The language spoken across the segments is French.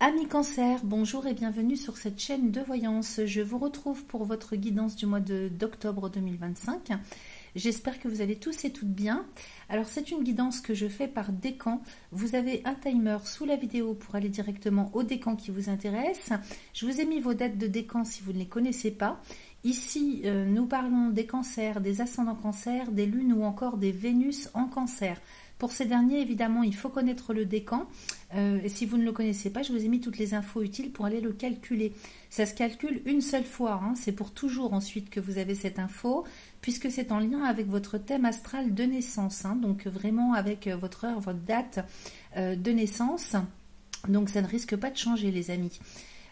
Amis Cancer, bonjour et bienvenue sur cette chaîne de voyance. Je vous retrouve pour votre guidance du mois d'octobre 2025. J'espère que vous allez tous et toutes bien. Alors c'est une guidance que je fais par décan. Vous avez un timer sous la vidéo pour aller directement au décan qui vous intéresse. Je vous ai mis vos dates de décan si vous ne les connaissez pas. Ici, nous parlons des cancers, des ascendants cancers, des lunes ou encore des Vénus en cancer. Pour ces derniers, évidemment, il faut connaître le décan. Et si vous ne le connaissez pas, je vous ai mis toutes les infos utiles pour aller le calculer. Ça se calcule une seule fois. C'est pour toujours ensuite que vous avez cette info, puisque c'est en lien avec votre thème astral de naissance. Donc vraiment avec votre heure, votre date de naissance. Donc ça ne risque pas de changer, les amis.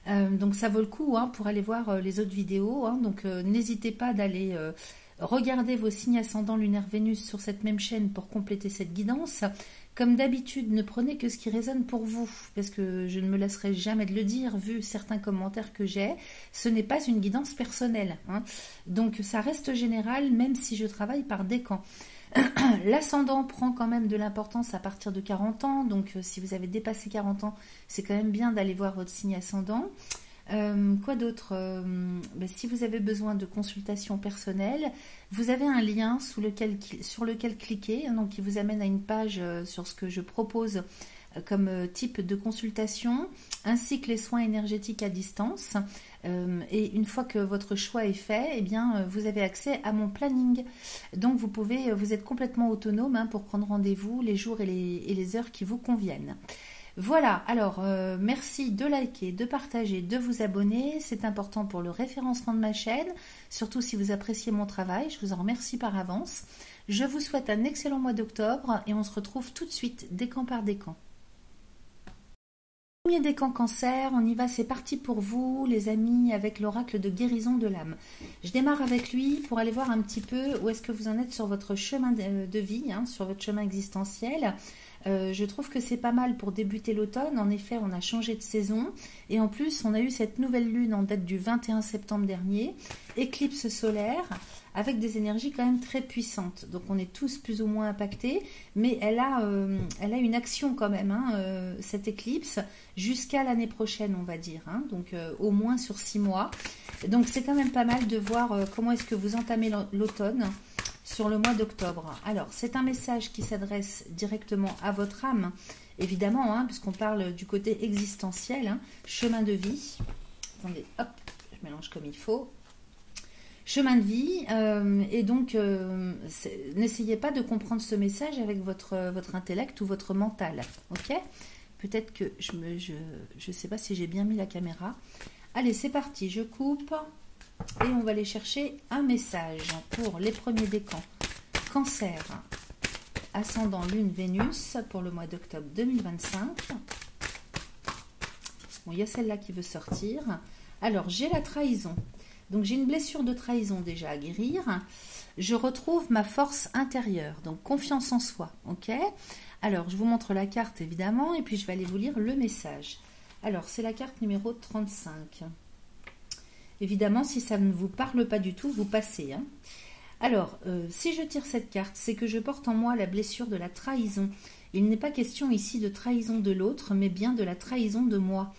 Donc ça vaut le coup pour aller voir les autres vidéos. Donc n'hésitez pas d'aller... regardez vos signes ascendants lunaire Vénus sur cette même chaîne pour compléter cette guidance. Comme d'habitude, ne prenez que ce qui résonne pour vous, parce que je ne me lasserai jamais de le dire, vu certains commentaires que j'ai, ce n'est pas une guidance personnelle. Donc ça reste général, même si je travaille par décan. L'ascendant prend quand même de l'importance à partir de 40 ans, donc si vous avez dépassé 40 ans, c'est quand même bien d'aller voir votre signe ascendant. Quoi d'autre si vous avez besoin de consultation personnelle, vous avez un lien sur lequel cliquer, donc qui vous amène à une page sur ce que je propose comme type de consultation, ainsi que les soins énergétiques à distance. Et une fois que votre choix est fait, vous avez accès à mon planning. Donc vous êtes complètement autonome pour prendre rendez-vous les jours et les heures qui vous conviennent. Voilà, alors merci de liker, de partager, de vous abonner, c'est important pour le référencement de ma chaîne, surtout si vous appréciez mon travail, je vous en remercie par avance. Je vous souhaite un excellent mois d'octobre et on se retrouve tout de suite, décan par décan. Premier décan cancer, on y va, c'est parti pour vous les amis, avec l'oracle de guérison de l'âme. Je démarre avec lui pour aller voir un petit peu où est-ce que vous en êtes sur votre chemin de vie, sur votre chemin existentiel. Je trouve que c'est pas mal pour débuter l'automne. En effet, on a changé de saison et en plus, on a eu cette nouvelle lune en date du 21 septembre dernier, éclipse solaire avec des énergies quand même très puissantes. Donc, on est tous plus ou moins impactés, mais elle a une action quand même, cette éclipse, jusqu'à l'année prochaine, on va dire. Donc, au moins sur 6 mois. Donc, c'est quand même pas mal de voir comment est-ce que vous entamez l'automne sur le mois d'octobre. Alors, c'est un message qui s'adresse directement à votre âme, évidemment, puisqu'on parle du côté existentiel, chemin de vie. Attendez, hop, je mélange comme il faut. Chemin de vie, et donc, n'essayez pas de comprendre ce message avec votre intellect ou votre mental, ok? Peut-être que je sais pas si j'ai bien mis la caméra. Allez, c'est parti, je coupe. Et on va aller chercher un message pour les premiers décans. Cancer, ascendant lune Vénus pour le mois d'octobre 2025. Bon, il y a celle-là qui veut sortir. Alors, j'ai la trahison. Donc, j'ai une blessure de trahison déjà à guérir. Je retrouve ma force intérieure, donc confiance en soi. Ok ? Alors, je vous montre la carte évidemment et puis je vais aller vous lire le message. Alors, c'est la carte numéro 35. Évidemment, si ça ne vous parle pas du tout, vous passez. Alors, si je tire cette carte, c'est que je porte en moi la blessure de la trahison. Il n'est pas question ici de trahison de l'autre, mais bien de la trahison de moi.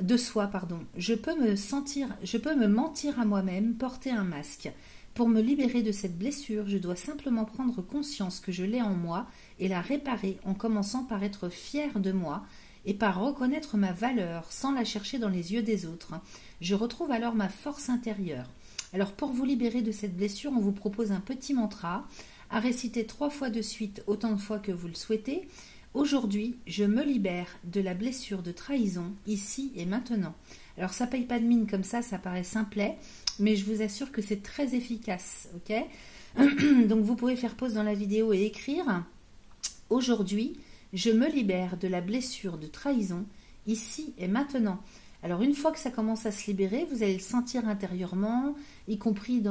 De soi, pardon. Je peux me mentir à moi-même, porter un masque. Pour me libérer de cette blessure, je dois simplement prendre conscience que je l'ai en moi et la réparer en commençant par être fière de moi et par reconnaître ma valeur sans la chercher dans les yeux des autres. Je retrouve alors ma force intérieure. Alors pour vous libérer de cette blessure, on vous propose un petit mantra à réciter 3 fois de suite, autant de fois que vous le souhaitez. Aujourd'hui, je me libère de la blessure de trahison, ici et maintenant. Alors ça paye pas de mine comme ça paraît simplet, mais je vous assure que c'est très efficace, ok? Donc vous pouvez faire pause dans la vidéo et écrire « Aujourd'hui, je me libère de la blessure de trahison, ici et maintenant ». Alors, une fois que ça commence à se libérer, vous allez le sentir intérieurement, y compris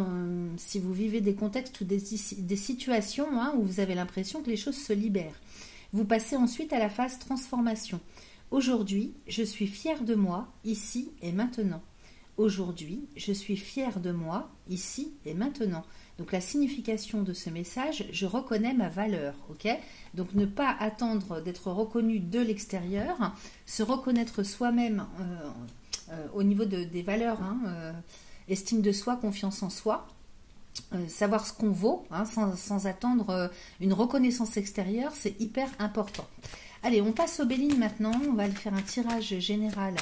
si vous vivez des contextes ou des situations où vous avez l'impression que les choses se libèrent. Vous passez ensuite à la phase transformation. Aujourd'hui, je suis fière de moi, ici et maintenant. Aujourd'hui, je suis fière de moi, ici et maintenant. Donc la signification de ce message, je reconnais ma valeur, ok? Donc ne pas attendre d'être reconnu de l'extérieur, se reconnaître soi-même au niveau des valeurs, estime de soi, confiance en soi, savoir ce qu'on vaut, sans attendre une reconnaissance extérieure, c'est hyper important. Allez, on passe au Béline maintenant, on va aller faire un tirage général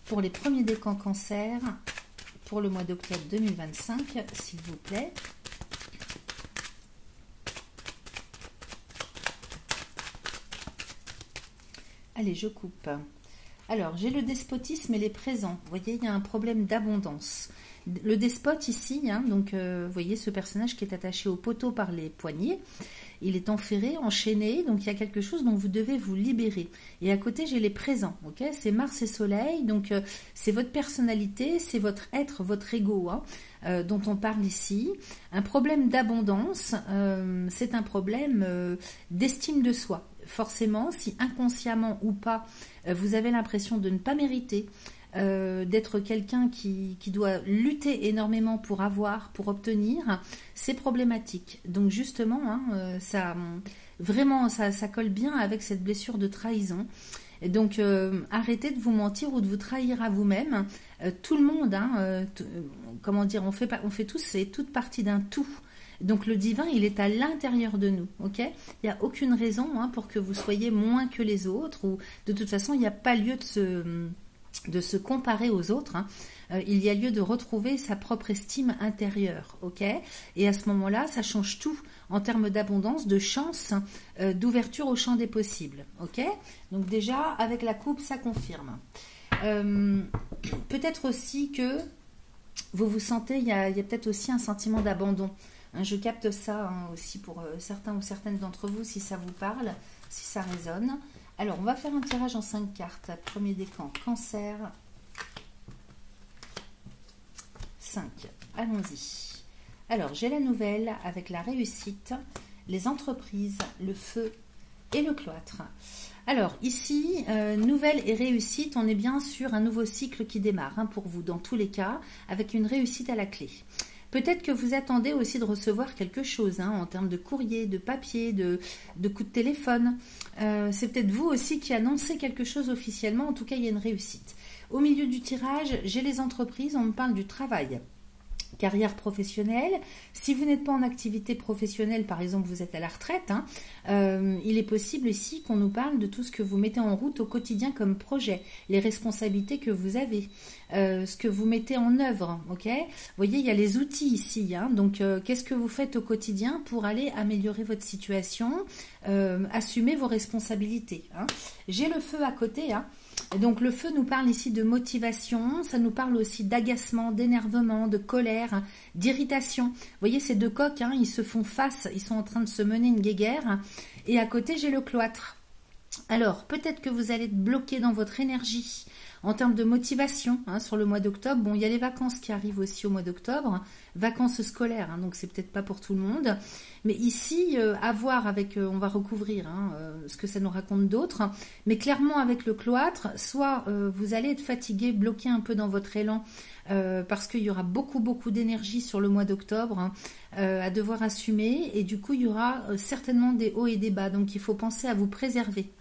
pour les premiers décans cancer pour le mois d'octobre 2025, s'il vous plaît. Allez, je coupe. Alors, j'ai le despotisme et les présents. Vous voyez, il y a un problème d'abondance. Le despote ici, donc vous voyez ce personnage qui est attaché au poteau par les poignets. Il est enferré, enchaîné, donc il y a quelque chose dont vous devez vous libérer. Et à côté, j'ai les présents, ok? C'est Mars et Soleil, donc c'est votre personnalité, c'est votre être, votre ego, dont on parle ici. Un problème d'abondance, c'est un problème d'estime de soi. Forcément, si inconsciemment ou pas, vous avez l'impression de ne pas mériter, d'être quelqu'un qui doit lutter énormément pour avoir, pour obtenir, c'est problématique. Donc justement, vraiment, ça colle bien avec cette blessure de trahison. Et donc arrêtez de vous mentir ou de vous trahir à vous-même. Tout le monde, comment dire, on fait tous, c'est toute partie d'un tout. Donc le divin, il est à l'intérieur de nous, ok? Il n'y a aucune raison pour que vous soyez moins que les autres, ou de toute façon, il n'y a pas lieu de se comparer aux autres. Il y a lieu de retrouver sa propre estime intérieure, ok? Et à ce moment-là, ça change tout en termes d'abondance, de chance, d'ouverture au champ des possibles, ok? Donc déjà, avec la coupe, ça confirme. Peut-être aussi que vous vous sentez, il y a peut-être aussi un sentiment d'abandon. Je capte ça aussi pour certains ou certaines d'entre vous, si ça vous parle, si ça résonne. Alors, on va faire un tirage en 5 cartes. Premier décan, cancer. 5. Allons-y. Alors, j'ai la nouvelle avec la réussite, les entreprises, le feu et le cloître. Alors, ici, nouvelle et réussite, on est bien sur un nouveau cycle qui démarre pour vous, dans tous les cas, avec une réussite à la clé. Peut-être que vous attendez aussi de recevoir quelque chose en termes de courrier, de papier, de coups de téléphone. C'est peut-être vous aussi qui annoncez quelque chose officiellement. En tout cas, il y a une réussite. Au milieu du tirage, j'ai les entreprises. On me parle du travail. Carrière professionnelle. Si vous n'êtes pas en activité professionnelle, par exemple, vous êtes à la retraite, il est possible ici qu'on nous parle de tout ce que vous mettez en route au quotidien comme projet, les responsabilités que vous avez, ce que vous mettez en œuvre, ok? Vous voyez, il y a les outils ici, donc qu'est-ce que vous faites au quotidien pour aller améliorer votre situation, assumer vos responsabilités. J'ai le feu à côté, Donc le feu nous parle ici de motivation, ça nous parle aussi d'agacement, d'énervement, de colère, d'irritation. Vous voyez ces deux coqs, ils se font face, ils sont en train de se mener une guéguerre. Et à côté, j'ai le cloître. Alors, peut-être que vous allez être bloqué dans votre énergie en termes de motivation sur le mois d'octobre. Bon, il y a les vacances qui arrivent aussi au mois d'octobre, vacances scolaires, donc c'est peut-être pas pour tout le monde. Mais ici, à voir avec, on va recouvrir ce que ça nous raconte d'autres. Mais clairement, avec le cloître, soit vous allez être fatigué, bloqué un peu dans votre élan, parce qu'il y aura beaucoup d'énergie sur le mois d'octobre à devoir assumer, et du coup il y aura certainement des hauts et des bas, donc il faut penser à vous préserver,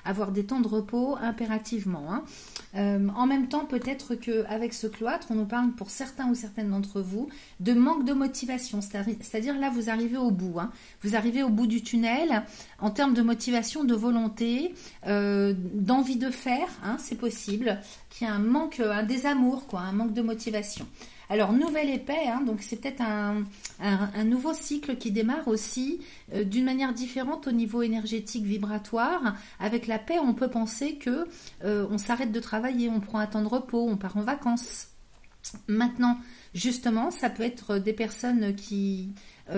avoir des temps de repos impérativement. En même temps, peut-être qu'avec ce cloître, on nous parle pour certains ou certaines d'entre vous de manque de motivation, c'est-à-dire là vous arrivez au bout, vous arrivez au bout du tunnel en termes de motivation, de volonté, d'envie de faire, c'est possible qu'il y ait un manque, un désamour, un manque de motivation. Alors, nouvelle épée, donc c'est peut-être un nouveau cycle qui démarre aussi d'une manière différente au niveau énergétique vibratoire. Avec la paix, on peut penser que on s'arrête de travailler, on prend un temps de repos, on part en vacances. Maintenant, justement, ça peut être des personnes qui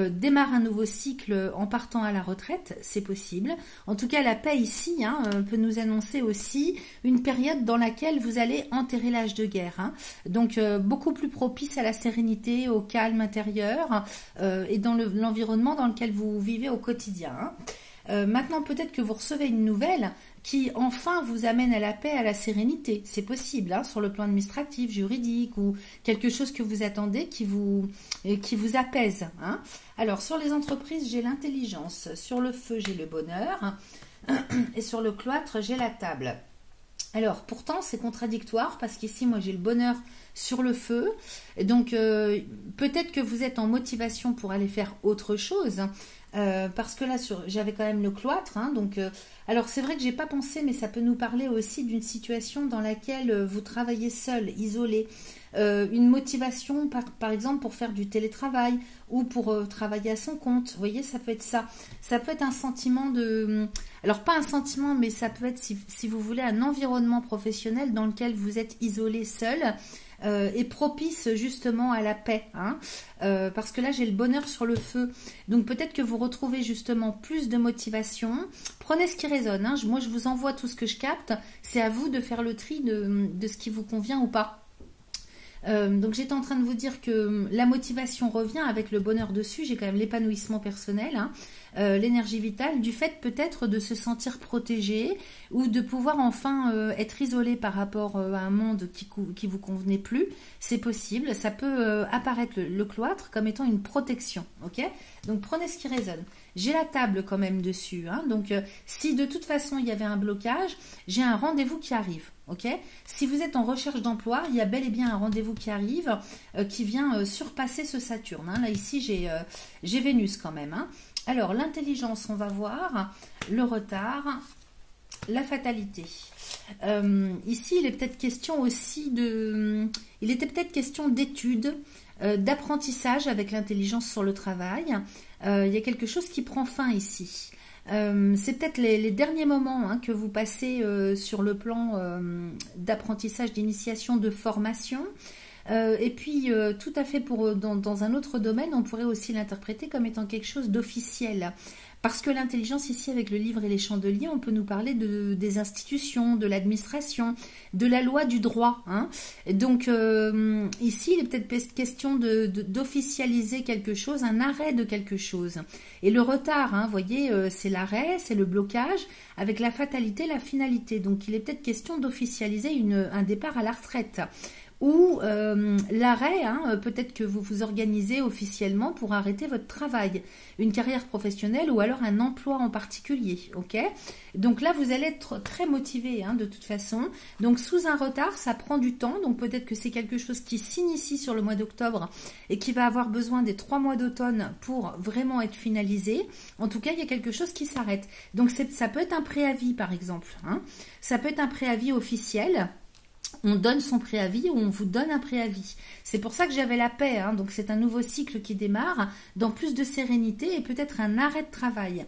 démarrent un nouveau cycle en partant à la retraite, c'est possible. En tout cas, la paix ici peut nous annoncer aussi une période dans laquelle vous allez enterrer l'âge de guerre. Donc, beaucoup plus propice à la sérénité, au calme intérieur et dans l'environnement dans lequel vous vivez au quotidien. Maintenant, peut-être que vous recevez une nouvelle qui enfin vous amène à la paix, à la sérénité. C'est possible, hein, sur le plan administratif, juridique, ou quelque chose que vous attendez qui vous apaise. Hein. Alors, sur les entreprises, j'ai l'intelligence. Sur le feu, j'ai le bonheur. Et sur le cloître, j'ai la table. Alors, pourtant, c'est contradictoire parce qu'ici, moi, j'ai le bonheur sur le feu. Et donc, peut-être que vous êtes en motivation pour aller faire autre chose. Parce que là, j'avais quand même le cloître. Hein, donc, alors, c'est vrai que j'ai pas pensé, mais ça peut nous parler aussi d'une situation dans laquelle vous travaillez seul, isolé. Une motivation, par exemple, pour faire du télétravail ou pour travailler à son compte. Vous voyez, ça peut être ça. Ça peut être un sentiment de... Alors, pas un sentiment, mais ça peut être, si vous voulez, un environnement professionnel dans lequel vous êtes isolé, seul, et propice justement à la paix. Hein, parce que là, j'ai le bonheur sur le feu. Donc, peut-être que vous retrouvez justement plus de motivation. Prenez ce qui résonne. Hein. Moi, je vous envoie tout ce que je capte. C'est à vous de faire le tri de ce qui vous convient ou pas. Donc j'étais en train de vous dire que la motivation revient avec le bonheur dessus, j'ai quand même l'épanouissement personnel, hein, l'énergie vitale, du fait peut-être de se sentir protégé ou de pouvoir enfin être isolé par rapport à un monde qui vous convenait plus, c'est possible, ça peut apparaître le cloître comme étant une protection, ok? Donc prenez ce qui résonne. J'ai la table quand même dessus, hein, donc si de toute façon il y avait un blocage, j'ai un rendez-vous qui arrive. Okay, si vous êtes en recherche d'emploi, il y a bel et bien un rendez-vous qui arrive, qui vient surpasser ce Saturne. Hein. Là, ici, j'ai Vénus quand même. Hein. Alors, l'intelligence, on va voir. Le retard, la fatalité. Ici, il est peut-être question aussi de... Il était peut-être question d'études, d'apprentissage avec l'intelligence sur le travail. Il y a quelque chose qui prend fin ici. C'est peut-être les derniers moments, hein, que vous passez sur le plan d'apprentissage, d'initiation, de formation. Et puis, tout à fait dans un autre domaine, on pourrait aussi l'interpréter comme étant quelque chose d'officiel. Parce que l'intelligence, ici, avec le livre et les chandeliers, on peut nous parler des institutions, de l'administration, de la loi du droit. Hein. Donc, ici, il est peut-être question d'officialiser quelque chose, un arrêt de quelque chose. Et le retard, hein, vous voyez, c'est l'arrêt, c'est le blocage, avec la fatalité, la finalité. Donc, il est peut-être question d'officialiser un départ à la retraite. Ou l'arrêt, hein, peut-être que vous vous organisez officiellement pour arrêter votre travail, une carrière professionnelle ou alors un emploi en particulier, ok? Donc là, vous allez être très motivé, hein, de toute façon. Donc sous un retard, ça prend du temps, donc peut-être que c'est quelque chose qui s'initie sur le mois d'octobre et qui va avoir besoin des 3 mois d'automne pour vraiment être finalisé. En tout cas, il y a quelque chose qui s'arrête. Donc ça peut être un préavis, par exemple, hein. Ça peut être un préavis officiel. On donne son préavis ou on vous donne un préavis. C'est pour ça que j'avais la paix, hein. Donc c'est un nouveau cycle qui démarre dans plus de sérénité et peut-être un arrêt de travail.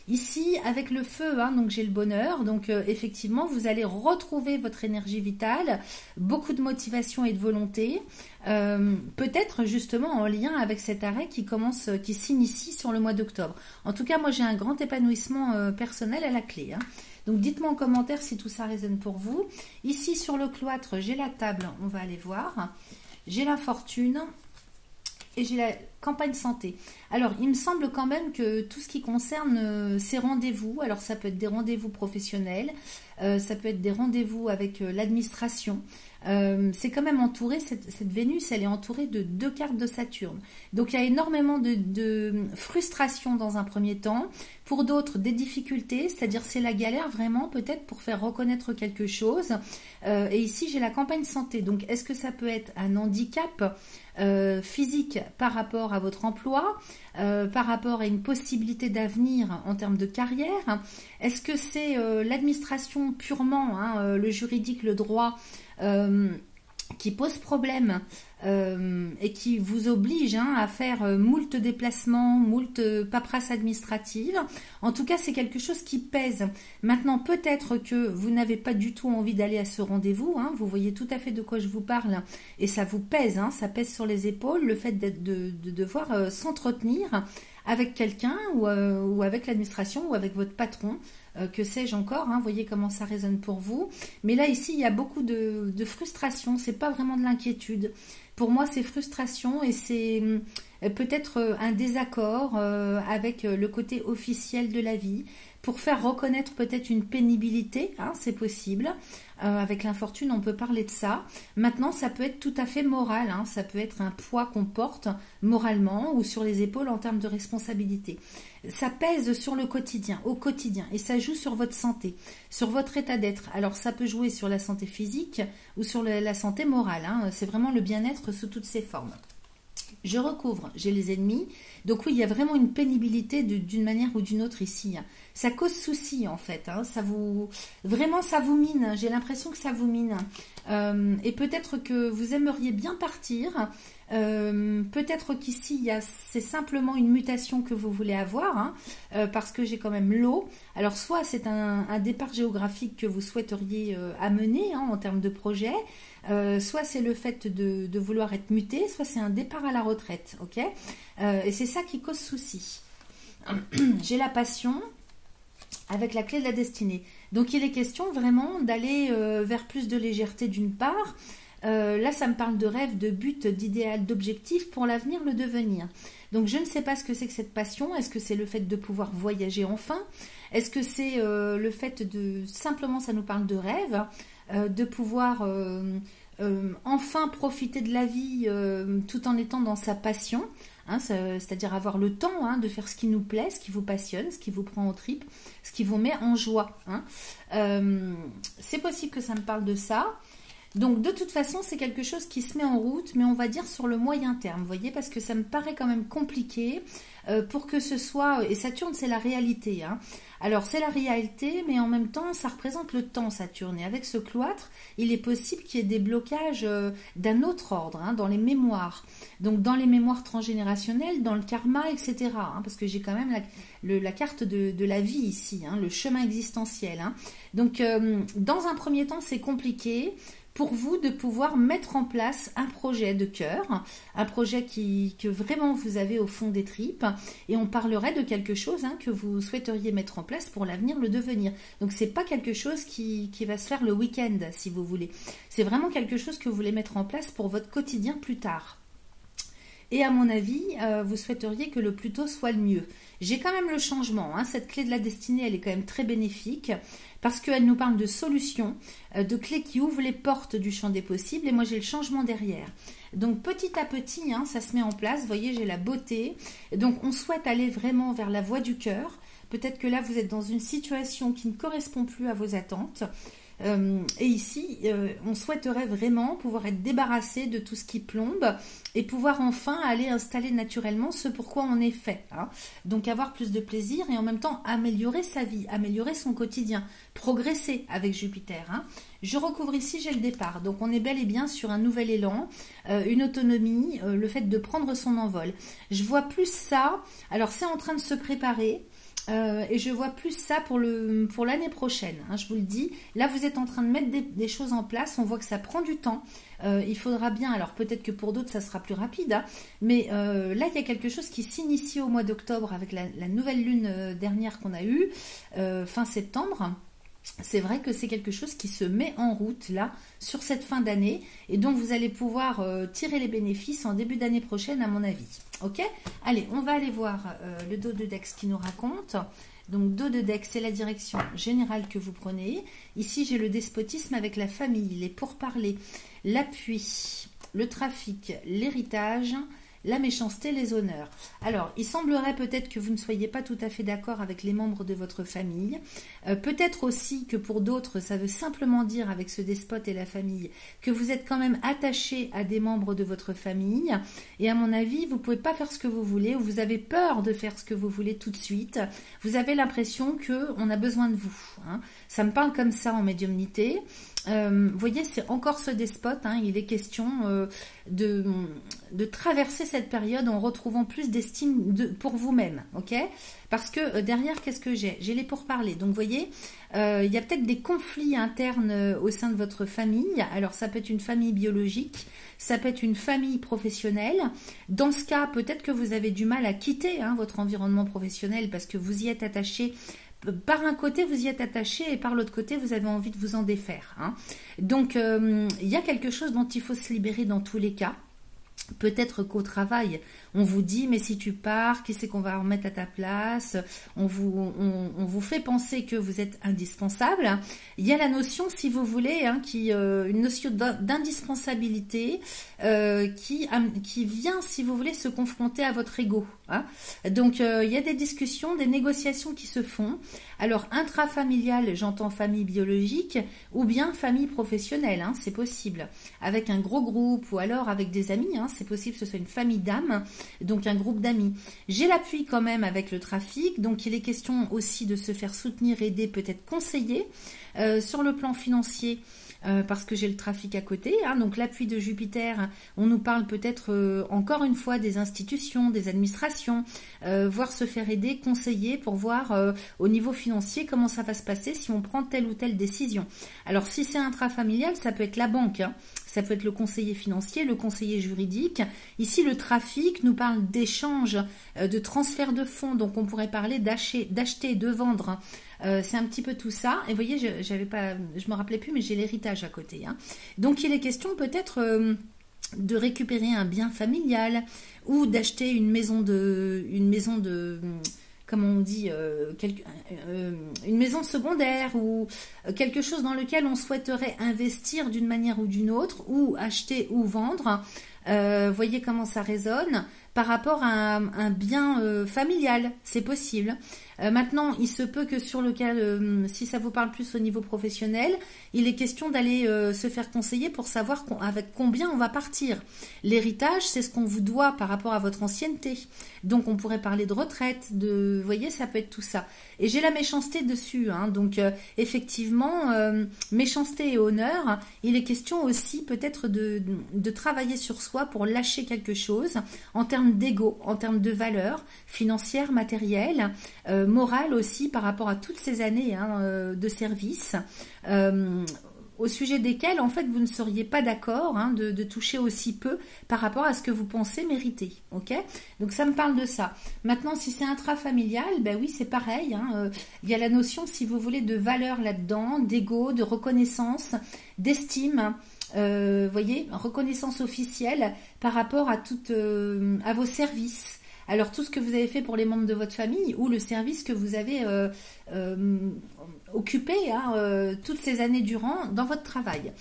Ici, avec le feu, hein, donc j'ai le bonheur. Donc effectivement, vous allez retrouver votre énergie vitale, beaucoup de motivation et de volonté. Peut-être justement en lien avec cet arrêt qui s'initie sur le mois d'octobre. En tout cas, moi j'ai un grand épanouissement personnel à la clé, hein. Donc dites-moi en commentaire si tout ça résonne pour vous. Ici sur le cloître, j'ai la table, on va aller voir. J'ai la fortune et j'ai la campagne santé. Alors, il me semble quand même que tout ce qui concerne ces rendez-vous, alors ça peut être des rendez-vous professionnels, ça peut être des rendez-vous avec l'administration. C'est quand même entouré, cette Vénus, elle est entourée de 2 cartes de Saturne. Donc, il y a énormément de frustration dans un premier temps. Pour d'autres, des difficultés, c'est-à-dire c'est la galère vraiment peut-être pour faire reconnaître quelque chose. Et ici, j'ai la campagne santé. Donc, est-ce que ça peut être un handicap physique par rapport à votre emploi, par rapport à une possibilité d'avenir en termes de carrière? Est-ce que c'est l'administration purement, hein, le juridique, le droit, qui pose problème et qui vous oblige, hein, à faire moult déplacements, moult paperasse administrative? En tout cas, c'est quelque chose qui pèse. Maintenant, peut-être que vous n'avez pas du tout envie d'aller à ce rendez-vous, hein, vous voyez tout à fait de quoi je vous parle, et ça vous pèse, hein, ça pèse sur les épaules, le fait de devoir s'entretenir avec quelqu'un ou avec l'administration ou avec votre patron, que sais-je encore, hein, voyez comment ça résonne pour vous. Mais là, ici, il y a beaucoup de frustration, c'est pas vraiment de l'inquiétude. Pour moi, c'est frustration et c'est peut-être un désaccord avec le côté officiel de la vie. pour faire reconnaître peut-être une pénibilité, hein, c'est possible. Avec l'infortune, on peut parler de ça. Maintenant, ça peut être tout à fait moral, hein, ça peut être un poids qu'on porte moralement ou sur les épaules en termes de responsabilité. Ça pèse sur le quotidien, au quotidien, et ça joue sur votre santé, sur votre état d'être. Alors, ça peut jouer sur la santé physique ou sur la santé morale, hein. C'est vraiment le bien-être sous toutes ses formes. Je recouvre, j'ai les ennemis. Donc oui, il y a vraiment une pénibilité d'une manière ou d'une autre ici, hein. Ça cause souci en fait, hein. Vraiment ça vous mine, j'ai l'impression que ça vous mine. Et peut-être que vous aimeriez bien partir. Peut-être qu'ici c'est simplement une mutation que vous voulez avoir, hein, parce que j'ai quand même l'eau. Alors soit c'est un départ géographique que vous souhaiteriez amener, hein, en termes de projet, soit c'est le fait de vouloir être muté, soit c'est un départ à la retraite, ok. Et c'est ça qui cause souci. J'ai la passion avec la clé de la destinée. Donc il est question vraiment d'aller vers plus de légèreté d'une part. Là, ça me parle de rêve, de but, d'idéal, d'objectif pour l'avenir, le devenir. Donc, je ne sais pas ce que c'est que cette passion. Est-ce que c'est le fait de pouvoir voyager enfin? Est-ce que c'est le fait de... Simplement, ça nous parle de rêve, de pouvoir enfin profiter de la vie tout en étant dans sa passion, hein, c'est-à-dire avoir le temps, hein, de faire ce qui nous plaît, ce qui vous passionne, ce qui vous prend aux tripes, ce qui vous met en joie, hein. C'est possible que ça me parle de ça. Donc de toute façon, c'est quelque chose qui se met en route, mais on va dire sur le moyen terme, vous voyez, parce que ça me paraît quand même compliqué pour que ce soit... Et Saturne, c'est la réalité, hein. Alors c'est la réalité, mais en même temps, ça représente le temps, Saturne. Et avec ce cloître, il est possible qu'il y ait des blocages d'un autre ordre, hein, dans les mémoires. Donc dans les mémoires transgénérationnelles, dans le karma, etc. Hein, parce que j'ai quand même la carte de la vie ici, hein, le chemin existentiel, hein. Donc dans un premier temps, c'est compliqué pour vous de pouvoir mettre en place un projet de cœur, un projet que vraiment vous avez au fond des tripes, et on parlerait de quelque chose, hein, que vous souhaiteriez mettre en place pour l'avenir, le devenir. Donc c'est pas quelque chose qui va se faire le week-end, si vous voulez. C'est vraiment quelque chose que vous voulez mettre en place pour votre quotidien plus tard. Et à mon avis, vous souhaiteriez que le plus tôt soit le mieux. J'ai quand même le changement, hein. Cette clé de la destinée, elle est quand même très bénéfique parce qu'elle nous parle de solutions, de clés qui ouvrent les portes du champ des possibles, et moi j'ai le changement derrière. Donc petit à petit, hein, ça se met en place. Vous voyez, j'ai la beauté. Donc on souhaite aller vraiment vers la voie du cœur. Peut-être que là, vous êtes dans une situation qui ne correspond plus à vos attentes. Et ici, on souhaiterait vraiment pouvoir être débarrassé de tout ce qui plombe et pouvoir enfin aller installer naturellement ce pourquoi on est fait, hein. Donc avoir plus de plaisir et en même temps améliorer sa vie, améliorer son quotidien, progresser avec Jupiter, hein. Je recouvre ici, j'ai le départ. Donc on est bel et bien sur un nouvel élan, une autonomie, le fait de prendre son envol. Je vois plus ça, alors c'est en train de se préparer. Et je vois plus ça pour l'année prochaine, hein, je vous le dis. Là, vous êtes en train de mettre des choses en place. On voit que ça prend du temps. Il faudra bien, alors peut-être que pour d'autres, ça sera plus rapide, hein, mais là, il y a quelque chose qui s'initie au mois d'octobre avec la nouvelle lune dernière qu'on a eue, fin septembre. C'est vrai que c'est quelque chose qui se met en route là sur cette fin d'année et donc vous allez pouvoir tirer les bénéfices en début d'année prochaine à mon avis. Ok, allez, on va aller voir le dos de deck, ce qu'il nous raconte. Donc dos de deck, c'est la direction générale que vous prenez. Ici j'ai le despotisme avec la famille, les pourparlers, l'appui, le trafic, l'héritage, la méchanceté, les honneurs. Alors, il semblerait peut-être que vous ne soyez pas tout à fait d'accord avec les membres de votre famille. Peut-être aussi que pour d'autres, ça veut simplement dire, avec ce despote et la famille, que vous êtes quand même attaché à des membres de votre famille. Et à mon avis, vous ne pouvez pas faire ce que vous voulez, ou vous avez peur de faire ce que vous voulez tout de suite. Vous avez l'impression qu'on a besoin de vous, hein. Ça me parle comme ça en médiumnité. Vous voyez, c'est encore ce despote, hein, il est question de traverser cette période en retrouvant plus d'estime pour vous-même, ok? Parce que derrière, qu'est-ce que j'ai? J'ai les pourparlers. Donc, vous voyez, il y a peut-être des conflits internes au sein de votre famille. Alors, ça peut être une famille biologique, ça peut être une famille professionnelle. Dans ce cas, peut-être que vous avez du mal à quitter, hein, votre environnement professionnel parce que vous y êtes attaché. Par un côté, vous y êtes attaché et par l'autre côté, vous avez envie de vous en défaire, hein. Donc, il y a quelque chose dont il faut se libérer dans tous les cas. Peut-être qu'au travail, on vous dit, mais si tu pars, qui c'est qu'on va remettre à ta place? On vous fait penser que vous êtes indispensable. Il y a la notion, si vous voulez, hein, une notion d'indispensabilité qui vient, si vous voulez, se confronter à votre ego. Hein. Donc, il y a des discussions, des négociations qui se font. Alors, intrafamilial, j'entends famille biologique, ou bien famille professionnelle, hein, c'est possible. Avec un gros groupe, ou alors avec des amis, hein, c'est possible que ce soit une famille d'âmes, donc un groupe d'amis. J'ai l'appui quand même avec le trafic, donc il est question aussi de se faire soutenir, aider, peut-être conseiller. Sur le plan financier, parce que j'ai le trafic à côté, hein, donc l'appui de Jupiter, on nous parle peut-être encore une fois des institutions, des administrations, voir se faire aider, conseiller pour voir au niveau financier comment ça va se passer si on prend telle ou telle décision. Alors si c'est intrafamilial, ça peut être la banque, hein, ça peut être le conseiller financier, le conseiller juridique. Ici, le trafic nous parle d'échange, de transfert de fonds, donc on pourrait parler d'acheter et de vendre. C'est un petit peu tout ça. Et vous voyez, je me rappelais plus, mais j'ai l'héritage à côté. Hein. Donc, il est question peut-être de récupérer un bien familial ou d'acheter une maison de, comment on dit, une maison secondaire ou quelque chose dans lequel on souhaiterait investir d'une manière ou d'une autre, ou acheter ou vendre. Voyez comment ça résonne par rapport à un bien familial, c'est possible. Maintenant, il se peut que sur le cas, si ça vous parle plus au niveau professionnel, il est question d'aller se faire conseiller pour savoir avec combien on va partir. L'héritage, c'est ce qu'on vous doit par rapport à votre ancienneté. Donc, on pourrait parler de retraite, vous voyez, ça peut être tout ça. Et j'ai la méchanceté dessus, hein, donc effectivement, méchanceté et honneur, il est question aussi peut-être de travailler sur soi pour lâcher quelque chose en termes d'ego, en termes de valeur financière, matérielle, morale aussi par rapport à toutes ces années hein, de service, au sujet desquels en fait vous ne seriez pas d'accord hein, de toucher aussi peu par rapport à ce que vous pensez mériter. Ok, donc ça me parle de ça. Maintenant, si c'est intrafamilial, ben oui, c'est pareil. Hein, il y a la notion, si vous voulez, de valeur là-dedans, d'ego, de reconnaissance, d'estime. Voyez, reconnaissance officielle par rapport à vos services. Alors tout ce que vous avez fait pour les membres de votre famille ou le service que vous avez occupé hein, toutes ces années durant dans votre travail.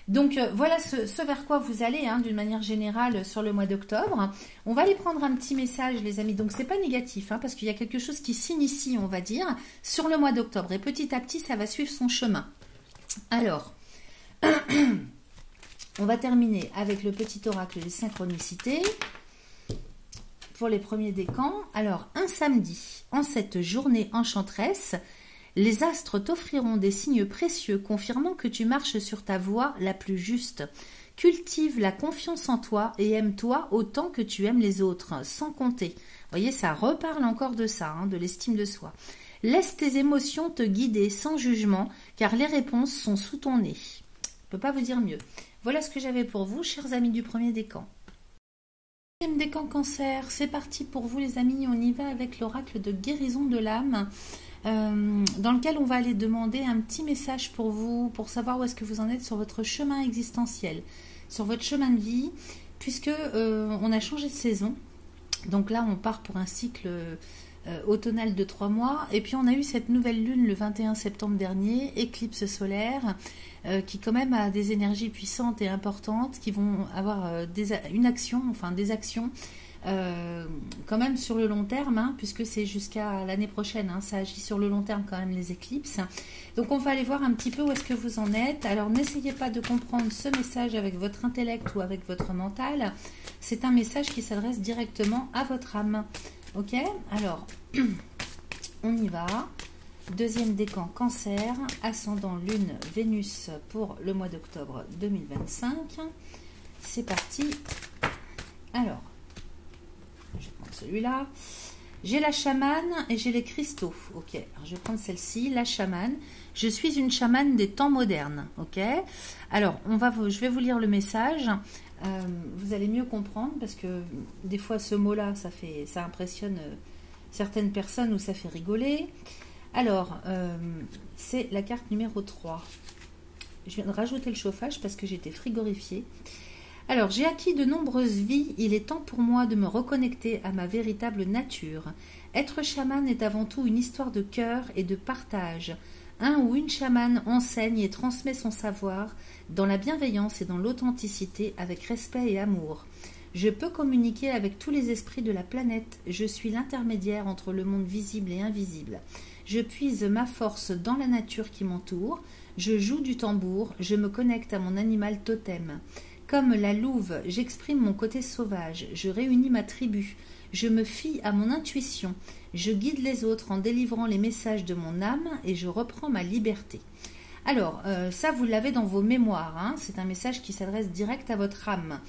Donc voilà ce vers quoi vous allez hein, d'une manière générale sur le mois d'octobre. On va aller prendre un petit message les amis, donc c'est pas négatif hein, parce qu'il y a quelque chose qui s'initie on va dire sur le mois d'octobre et petit à petit ça va suivre son chemin. Alors on va terminer avec le petit oracle des synchronicités. Pour les premiers décans, alors un samedi, en cette journée enchanteresse, les astres t'offriront des signes précieux confirmant que tu marches sur ta voie la plus juste. Cultive la confiance en toi et aime-toi autant que tu aimes les autres, sans compter. Vous voyez, ça reparle encore de ça, hein, de l'estime de soi. Laisse tes émotions te guider sans jugement, car les réponses sont sous ton nez. Je ne peux pas vous dire mieux. Voilà ce que j'avais pour vous, chers amis du premier décan. Deuxième décan cancer, c'est parti pour vous les amis, on y va avec l'oracle de guérison de l'âme, dans lequel on va aller demander un petit message pour vous, pour savoir où est-ce que vous en êtes sur votre chemin existentiel, sur votre chemin de vie, puisque on a changé de saison, donc là on part pour un cycle automnal de 3 mois, et puis on a eu cette nouvelle lune le 21 septembre dernier, éclipse solaire, qui quand même a des énergies puissantes et importantes, qui vont avoir des actions quand même sur le long terme, hein, puisque c'est jusqu'à l'année prochaine, hein, ça agit sur le long terme quand même les éclipses. Donc on va aller voir un petit peu où est-ce que vous en êtes. Alors n'essayez pas de comprendre ce message avec votre intellect ou avec votre mental, c'est un message qui s'adresse directement à votre âme. Ok, alors on y va. Deuxième décan cancer, ascendant lune Vénus pour le mois d'octobre 2025. C'est parti. Alors, je vais prendre celui-là. J'ai la chamane et j'ai les cristaux. Ok, alors je vais prendre celle-ci, la chamane. Je suis une chamane des temps modernes. Ok, alors je vais vous lire le message. Vous allez mieux comprendre parce que des fois ce mot-là, ça impressionne certaines personnes ou ça fait rigoler. Alors, c'est la carte numéro 3. Je viens de rajouter le chauffage parce que j'étais frigorifiée. Alors, j'ai acquis de nombreuses vies, il est temps pour moi de me reconnecter à ma véritable nature. Être chaman est avant tout une histoire de cœur et de partage. Un ou une chamane enseigne et transmet son savoir dans la bienveillance et dans l'authenticité avec respect et amour. Je peux communiquer avec tous les esprits de la planète, je suis l'intermédiaire entre le monde visible et invisible. Je puise ma force dans la nature qui m'entoure, je joue du tambour, je me connecte à mon animal totem. Comme la louve, j'exprime mon côté sauvage, je réunis ma tribu, je me fie à mon intuition, je guide les autres en délivrant les messages de mon âme et je reprends ma liberté. Alors, ça, vous l'avez dans vos mémoires, hein, c'est un message qui s'adresse direct à votre âme.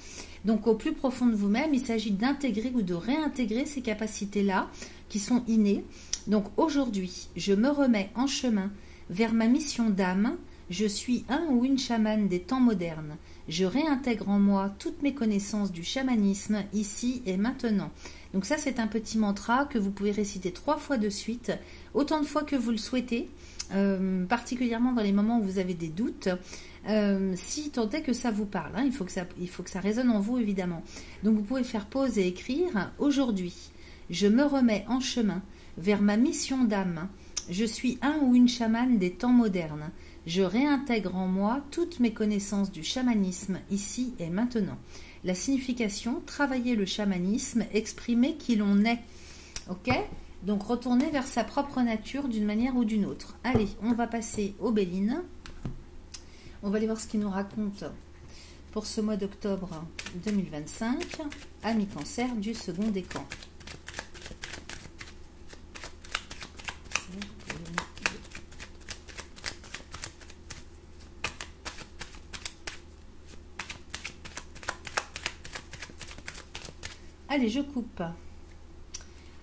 Donc, au plus profond de vous-même, il s'agit d'intégrer ou de réintégrer ces capacités-là qui sont innées. Donc, aujourd'hui, je me remets en chemin vers ma mission d'âme. Je suis un ou une chamane des temps modernes. Je réintègre en moi toutes mes connaissances du chamanisme ici et maintenant. Donc ça, c'est un petit mantra que vous pouvez réciter 3 fois de suite, autant de fois que vous le souhaitez, particulièrement dans les moments où vous avez des doutes, si tant est que ça vous parle. Hein, il faut que ça résonne en vous, évidemment. Donc vous pouvez faire pause et écrire « Aujourd'hui, je me remets en chemin vers ma mission d'âme. Je suis un ou une chamane des temps modernes. Je réintègre en moi toutes mes connaissances du chamanisme ici et maintenant. » La signification, travailler le chamanisme, exprimer qui l'on est. Ok ? Donc retourner vers sa propre nature d'une manière ou d'une autre. Allez, on va passer aux Bélines. On va aller voir ce qu'il nous raconte pour ce mois d'octobre 2025. Amis Cancer du second décan. Allez, je coupe.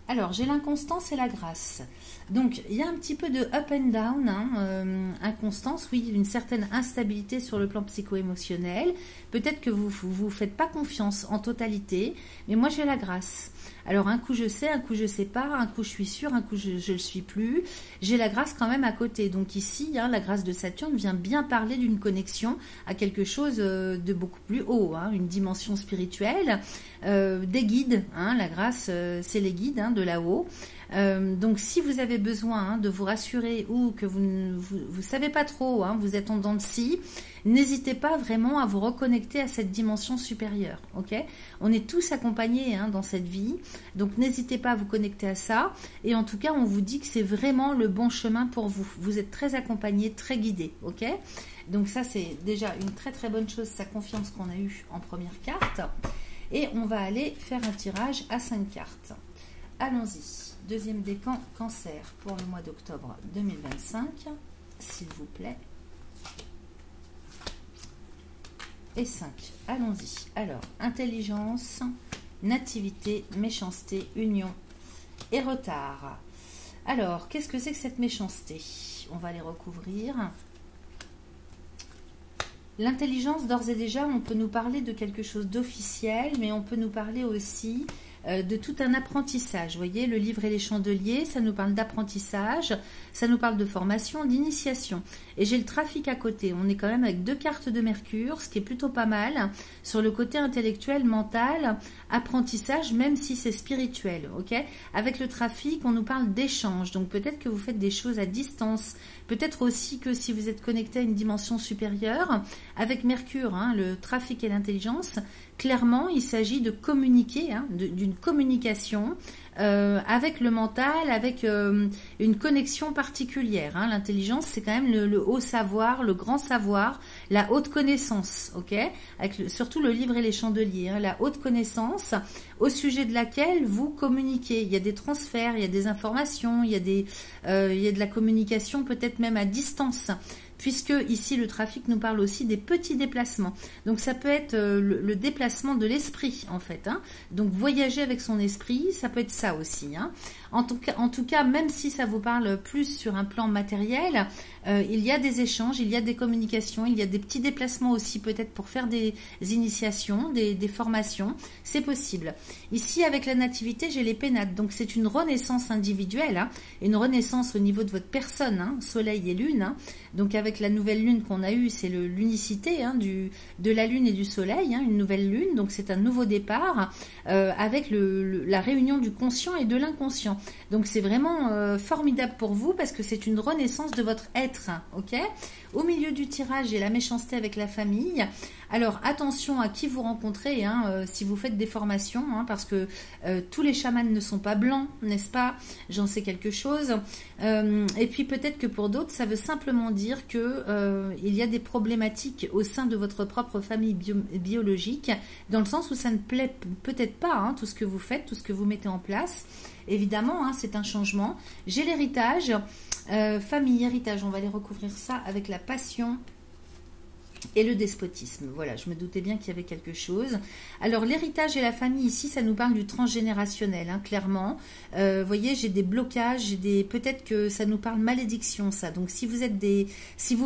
Alors, j'ai l'inconstance et la grâce. Donc, il y a un petit peu de up and down, hein, inconstance, oui, une certaine instabilité sur le plan psycho-émotionnel. Peut-être que vous faites pas confiance en totalité, mais moi, j'ai la grâce. Alors, un coup, je sais, un coup, je sais pas, un coup, je suis sûre, un coup, je le suis plus. J'ai la grâce quand même à côté. Donc, ici, hein, la grâce de Saturne vient bien parler d'une connexion à quelque chose de beaucoup plus haut, hein, une dimension spirituelle, des guides. Hein, la grâce, c'est les guides, hein, de là-haut. Donc si vous avez besoin, hein, de vous rassurer ou que vous savez pas trop, hein, vous êtes en dents de scie, n'hésitez pas vraiment à vous reconnecter à cette dimension supérieure. Ok ? On est tous accompagnés, hein, dans cette vie, donc n'hésitez pas à vous connecter à ça. Et en tout cas, on vous dit que c'est vraiment le bon chemin pour vous. Vous êtes très accompagnés, très guidés. Ok ? Donc ça, c'est déjà une très très bonne chose. Ça confirme ce qu'on a eu en première carte. Et on va aller faire un tirage à 5 cartes. Allons-y. Deuxième décan, Cancer, pour le mois d'octobre 2025, s'il vous plaît. Et 5. Allons-y. Alors, intelligence, nativité, méchanceté, union et retard. Alors, qu'est-ce que c'est que cette méchanceté ? On va les recouvrir. L'intelligence, d'ores et déjà, on peut nous parler de quelque chose d'officiel, mais on peut nous parler aussi de tout un apprentissage. Vous voyez, le livre et les chandeliers, ça nous parle d'apprentissage, ça nous parle de formation, d'initiation. Et j'ai le trafic à côté. On est quand même avec 2 cartes de Mercure, ce qui est plutôt pas mal. Sur le côté intellectuel, mental, apprentissage, même si c'est spirituel. Ok ? Avec le trafic, on nous parle d'échange. Donc peut-être que vous faites des choses à distance. Peut-être aussi que si vous êtes connecté à une dimension supérieure, avec Mercure, hein, le trafic et l'intelligence, clairement, il s'agit de communiquer, hein, d'une communication avec le mental, avec une connexion particulière. Hein. L'intelligence, c'est quand même le haut savoir, le grand savoir, la haute connaissance, ok ? Avec surtout le livre et les chandeliers, hein, la haute connaissance au sujet de laquelle vous communiquez. Il y a des transferts, il y a des informations, il y a de la communication peut-être même à distance. Puisque ici le trafic nous parle aussi des petits déplacements. Donc ça peut être le déplacement de l'esprit en fait. Hein. Donc voyager avec son esprit, ça peut être ça aussi. Hein. En tout cas, même si ça vous parle plus sur un plan matériel, il y a des échanges, il y a des communications, il y a des petits déplacements aussi peut-être pour faire des initiations, des formations. C'est possible. Ici avec la nativité, j'ai les pénates. Donc c'est une renaissance individuelle, hein, une renaissance au niveau de votre personne, hein, soleil et lune. Hein. Donc avec avec la nouvelle lune qu'on a eue, c'est l'unicité hein, de la lune et du soleil, hein, une nouvelle lune, donc c'est un nouveau départ avec la réunion du conscient et de l'inconscient. Donc c'est vraiment formidable pour vous parce que c'est une renaissance de votre être, ok? Au milieu du tirage, j'ai la méchanceté avec la famille. Alors attention à qui vous rencontrez hein, si vous faites des formations, hein, parce que tous les chamans ne sont pas blancs, n'est-ce pas? J'en sais quelque chose. Et puis peut-être que pour d'autres, ça veut simplement dire que il y a des problématiques au sein de votre propre famille biologique, dans le sens où ça ne plaît peut-être pas, hein, tout ce que vous faites, tout ce que vous mettez en place. Évidemment, hein, c'est un changement. J'ai l'héritage, famille, héritage, on va aller recouvrir ça avec la passion et le despotisme. Voilà, je me doutais bien qu'il y avait quelque chose. Alors, l'héritage et la famille, ici, ça nous parle du transgénérationnel, hein, clairement. Vous voyez, j'ai des blocages, peut-être que ça nous parle malédiction, ça. Donc, si vous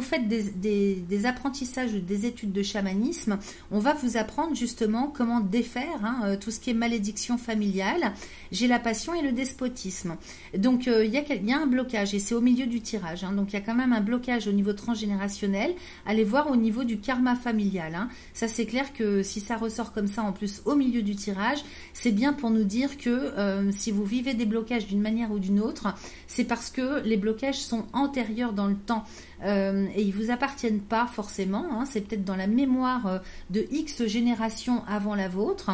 faites des apprentissages ou des études de chamanisme, on va vous apprendre justement comment défaire hein, tout ce qui est malédiction familiale. J'ai la passion et le despotisme. Donc, il y a un blocage, et c'est au milieu du tirage. Hein, donc, il y a quand même un blocage au niveau transgénérationnel. Allez voir au niveau du karma familial. Hein. Ça, c'est clair que si ça ressort comme ça, en plus, au milieu du tirage, c'est bien pour nous dire que si vous vivez des blocages d'une manière ou d'une autre, c'est parce que les blocages sont antérieurs dans le temps. Et ils ne vous appartiennent pas forcément, hein, c'est peut-être dans la mémoire de X générations avant la vôtre.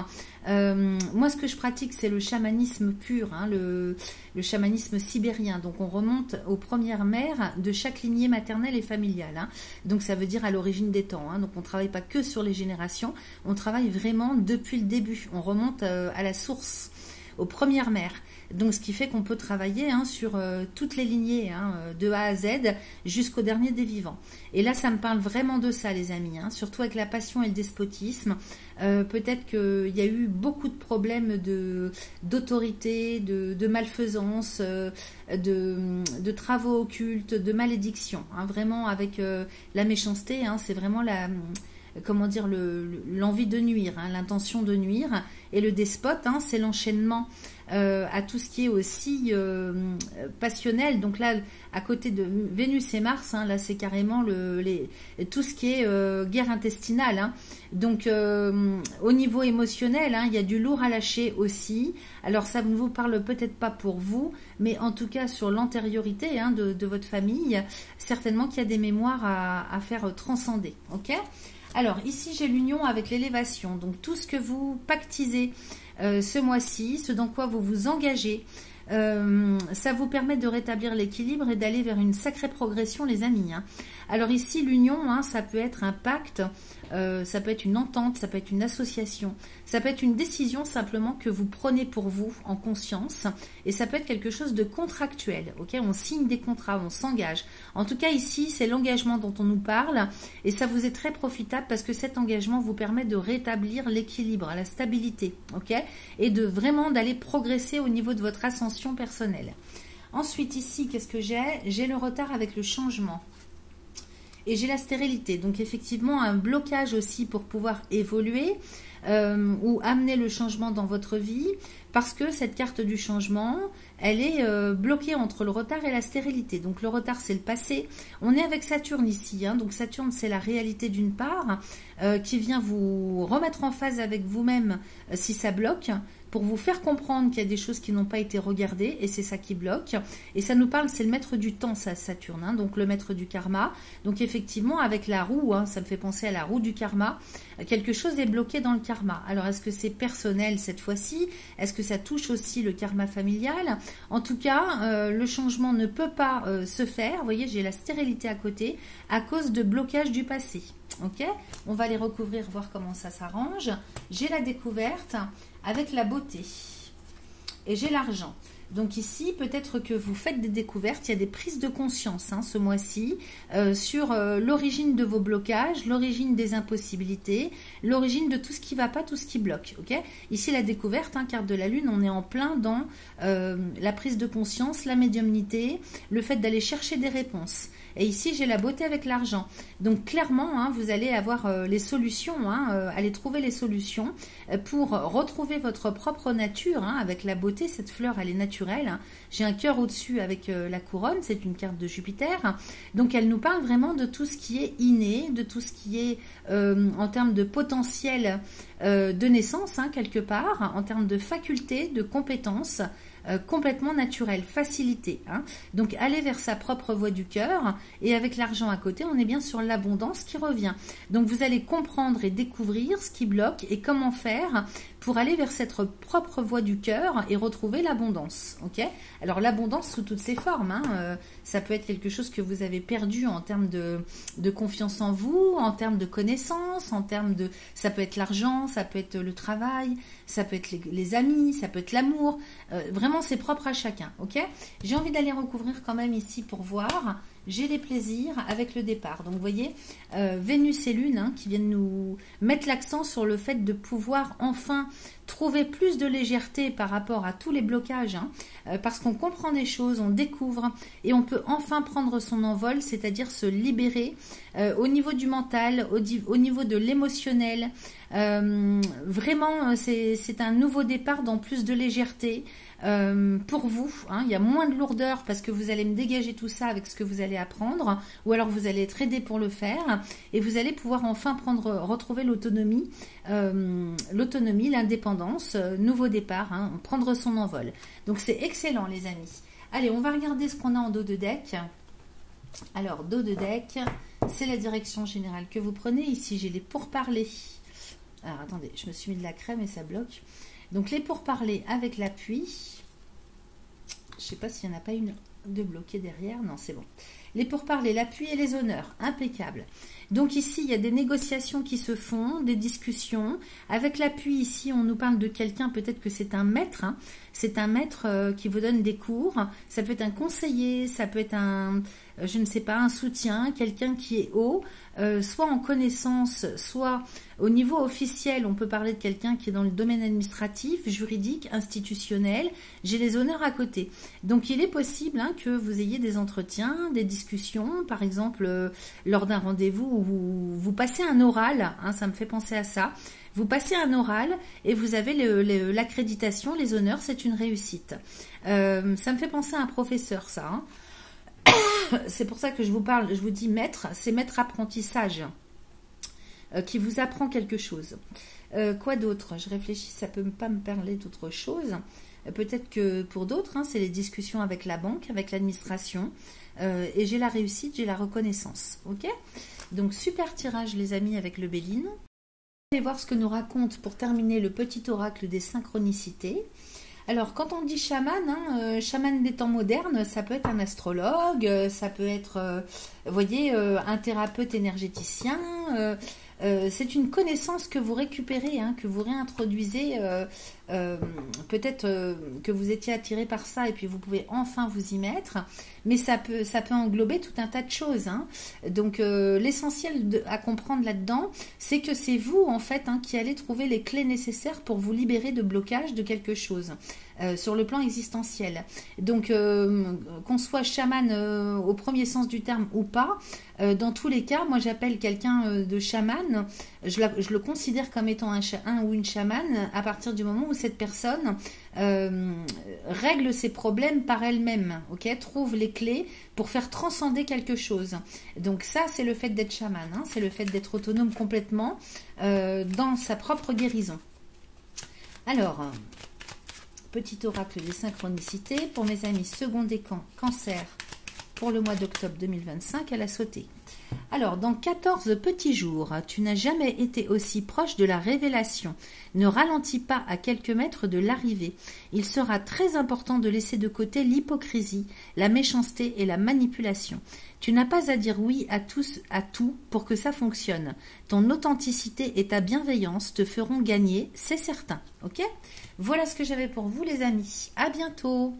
Moi, ce que je pratique, c'est le chamanisme pur, hein, le chamanisme sibérien. Donc, on remonte aux premières mères de chaque lignée maternelle et familiale. Hein. Donc, ça veut dire à l'origine des temps. Hein. Donc, on ne travaille pas que sur les générations, on travaille vraiment depuis le début. On remonte à la source, aux premières mères. Donc, ce qui fait qu'on peut travailler hein, sur toutes les lignées, hein, de A à Z, jusqu'au dernier des vivants. Et là, ça me parle vraiment de ça, les amis, hein, surtout avec la passion et le despotisme. Peut-être qu'il y a eu beaucoup de problèmes d'autorité, de malfaisance, de travaux occultes, de malédiction. Hein, vraiment, avec la méchanceté, hein, c'est vraiment comment dire, l'envie de nuire, hein, l'intention de nuire. Et le despote, hein, c'est l'enchaînement à tout ce qui est aussi passionnel. Donc là, à côté de Vénus et Mars, hein, là c'est carrément tout ce qui est guerre intestinale. Hein. Donc au niveau émotionnel, hein, il y a du lourd à lâcher aussi. Alors ça ne vous parle peut-être pas pour vous, mais en tout cas sur l'antériorité hein, de votre famille, certainement qu'il y a des mémoires à faire transcender. Ok ? Alors ici j'ai l'union avec l'élévation, donc tout ce que vous pactisez ce mois-ci, ce dans quoi vous vous engagez, ça vous permet de rétablir l'équilibre et d'aller vers une sacrée progression, les amis. Hein. Alors ici l'union, hein, ça peut être un pacte, ça peut être une entente, ça peut être une association, ça peut être une décision simplement que vous prenez pour vous en conscience, et ça peut être quelque chose de contractuel. Ok, on signe des contrats, on s'engage. En tout cas ici c'est l'engagement dont on nous parle, et ça vous est très profitable parce que cet engagement vous permet de rétablir l'équilibre, la stabilité, ok, et de vraiment d'aller progresser au niveau de votre ascension personnelle. Ensuite ici qu'est-ce que j'ai le retard avec le changement. Et j'ai la stérilité, donc effectivement un blocage aussi pour pouvoir évoluer ou amener le changement dans votre vie, parce que cette carte du changement, elle est bloquée entre le retard et la stérilité. Donc le retard c'est le passé, on est avec Saturne ici, hein, donc Saturne c'est la réalité d'une part, qui vient vous remettre en phase avec vous-même si ça bloque, pour vous faire comprendre qu'il y a des choses qui n'ont pas été regardées, et c'est ça qui bloque. Et ça nous parle, c'est le maître du temps, ça, Saturne, hein, donc le maître du karma. Donc effectivement, avec la roue, hein, ça me fait penser à la roue du karma, quelque chose est bloqué dans le karma. Alors, est-ce que c'est personnel cette fois-ci? Est-ce que ça touche aussi le karma familial? En tout cas, le changement ne peut pas se faire. Vous voyez, j'ai la stérilité à côté, à cause de blocage du passé. Ok, on va les recouvrir, voir comment ça s'arrange. J'ai la découverte avec la beauté et j'ai l'argent. Donc ici, peut-être que vous faites des découvertes, il y a des prises de conscience hein, ce mois-ci sur l'origine de vos blocages, l'origine des impossibilités, l'origine de tout ce qui ne va pas, tout ce qui bloque. Okay, ici, la découverte, hein, carte de la Lune, on est en plein dans la prise de conscience, la médiumnité, le fait d'aller chercher des réponses. Et ici, j'ai la beauté avec l'argent. Donc, clairement, hein, vous allez avoir les solutions, hein, allez trouver les solutions pour retrouver votre propre nature, hein, avec la beauté. Cette fleur, elle est naturelle, hein. J'ai un cœur au-dessus avec la couronne, c'est une carte de Jupiter. Donc, elle nous parle vraiment de tout ce qui est inné, de tout ce qui est en termes de potentiel de naissance, hein, quelque part, en termes de facultés, de compétences, complètement naturel, facilité, hein. Donc aller vers sa propre voie du cœur, et avec l'argent à côté, on est bien sur l'abondance qui revient. Donc vous allez comprendre et découvrir ce qui bloque et comment faire pour aller vers cette propre voie du cœur et retrouver l'abondance. Ok? Alors l'abondance sous toutes ses formes, hein, ça peut être quelque chose que vous avez perdu en termes de confiance en vous, en termes de connaissances, en termes de... Ça peut être l'argent, ça peut être le travail, ça peut être les amis, ça peut être l'amour. Vraiment, c'est propre à chacun. Ok? J'ai envie d'aller recouvrir quand même ici pour voir. J'ai les plaisirs avec le départ. Donc, vous voyez, Vénus et Lune, hein, qui viennent nous mettre l'accent sur le fait de pouvoir enfin trouver plus de légèreté par rapport à tous les blocages, hein, parce qu'on comprend des choses, on découvre et on peut enfin prendre son envol, c'est-à-dire se libérer au niveau du mental, au niveau de l'émotionnel. Vraiment, c'est un nouveau départ dans plus de légèreté. Pour vous, hein, il y a moins de lourdeur parce que vous allez me dégager tout ça avec ce que vous allez apprendre, ou alors vous allez être aidé pour le faire et vous allez pouvoir enfin retrouver l'autonomie, l'indépendance, nouveau départ, hein, prendre son envol. Donc c'est excellent les amis. Allez, on va regarder ce qu'on a en dos de deck. Alors dos de deck, c'est la direction générale que vous prenez. Ici j'ai les pourparlers. Alors attendez, je me suis mis de la crème et ça bloque. Donc les pourparlers avec l'appui. Je ne sais pas s'il n'y en a pas une de bloquée derrière. Non, c'est bon. Les pourparlers, l'appui et les honneurs. Impeccable. Donc ici, il y a des négociations qui se font, des discussions. Avec l'appui, ici, on nous parle de quelqu'un, peut-être que c'est un maître. Hein. C'est un maître qui vous donne des cours. Ça peut être un conseiller, ça peut être un, je ne sais pas, un soutien, quelqu'un qui est haut, soit en connaissance, soit au niveau officiel. On peut parler de quelqu'un qui est dans le domaine administratif, juridique, institutionnel. J'ai les honneurs à côté. Donc il est possible, hein, que vous ayez des entretiens, des discussions, par exemple lors d'un rendez-vous où vous passez un oral, hein, ça me fait penser à ça. Vous passez un oral et vous avez l'accréditation, les honneurs, c'est une réussite. Ça me fait penser à un professeur, ça. Hein. C'est pour ça que je vous parle, je vous dis maître, c'est maître apprentissage qui vous apprend quelque chose. Quoi d'autre? Je réfléchis, ça peut pas me parler d'autre chose. Peut-être que pour d'autres, hein, c'est les discussions avec la banque, avec l'administration. Et j'ai la réussite, j'ai la reconnaissance. Ok? Donc super tirage les amis avec le Béline. On va voir ce que nous raconte pour terminer le petit oracle des synchronicités. Alors, quand on dit chaman, hein, chaman des temps modernes, ça peut être un astrologue, ça peut être, vous voyez, un thérapeute énergéticien. C'est une connaissance que vous récupérez, hein, que vous réintroduisez. Peut-être que vous étiez attiré par ça et puis vous pouvez enfin vous y mettre. Mais ça peut englober tout un tas de choses. Hein. Donc, l'essentiel à comprendre là-dedans, c'est que c'est vous, en fait, hein, qui allez trouver les clés nécessaires pour vous libérer de blocage de quelque chose. Sur le plan existentiel. Donc, qu'on soit chaman au premier sens du terme ou pas, dans tous les cas, moi j'appelle quelqu'un de chaman, je le considère comme étant un ou une chamane à partir du moment où cette personne règle ses problèmes par elle-même, ok, trouve les clés pour faire transcender quelque chose. Donc ça, c'est le fait d'être chaman, hein, c'est le fait d'être autonome complètement dans sa propre guérison. Alors... Petit oracle des synchronicités pour mes amis second décan Cancer pour le mois d'octobre 2025 à la sauté. Alors, dans 14 petits jours, tu n'as jamais été aussi proche de la révélation. Ne ralentis pas à quelques mètres de l'arrivée. Il sera très important de laisser de côté l'hypocrisie, la méchanceté et la manipulation. Tu n'as pas à dire oui à tout pour que ça fonctionne. Ton authenticité et ta bienveillance te feront gagner, c'est certain. Ok ? Voilà ce que j'avais pour vous les amis. À bientôt.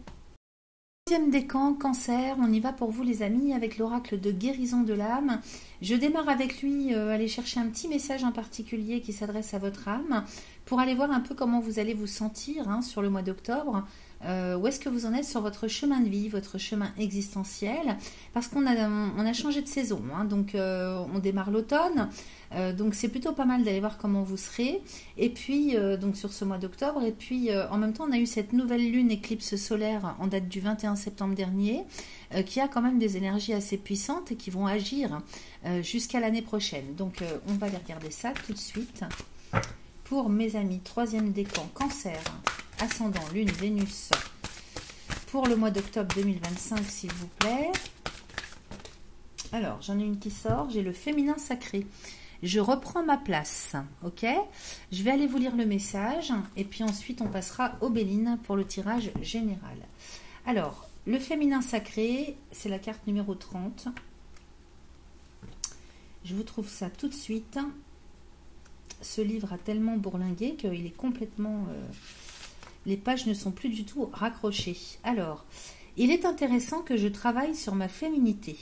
Deuxième décan, Cancer, on y va pour vous les amis avec l'oracle de guérison de l'âme. Je démarre avec lui, aller chercher un petit message en particulier qui s'adresse à votre âme pour aller voir un peu comment vous allez vous sentir hein, sur le mois d'octobre. Où est-ce que vous en êtes sur votre chemin de vie, votre chemin existentiel, parce qu'on a changé de saison, hein, donc on démarre l'automne, donc c'est plutôt pas mal d'aller voir comment vous serez, et puis donc sur ce mois d'octobre, et puis en même temps on a eu cette nouvelle lune éclipse solaire en date du 21 septembre dernier, qui a quand même des énergies assez puissantes et qui vont agir jusqu'à l'année prochaine, donc on va aller regarder ça tout de suite. Pour mes amis, troisième décan, Cancer, ascendant, Lune, Vénus, pour le mois d'octobre 2025, s'il vous plaît. Alors, j'en ai une qui sort, j'ai le féminin sacré. Je reprends ma place, ok? Je vais aller vous lire le message, et puis ensuite on passera au Béline pour le tirage général. Alors, le féminin sacré, c'est la carte numéro 30. Je vous trouve ça tout de suite. Ce livre a tellement bourlingué qu'il est complètement... les pages ne sont plus du tout raccrochées. Alors, il est intéressant que je travaille sur ma féminité.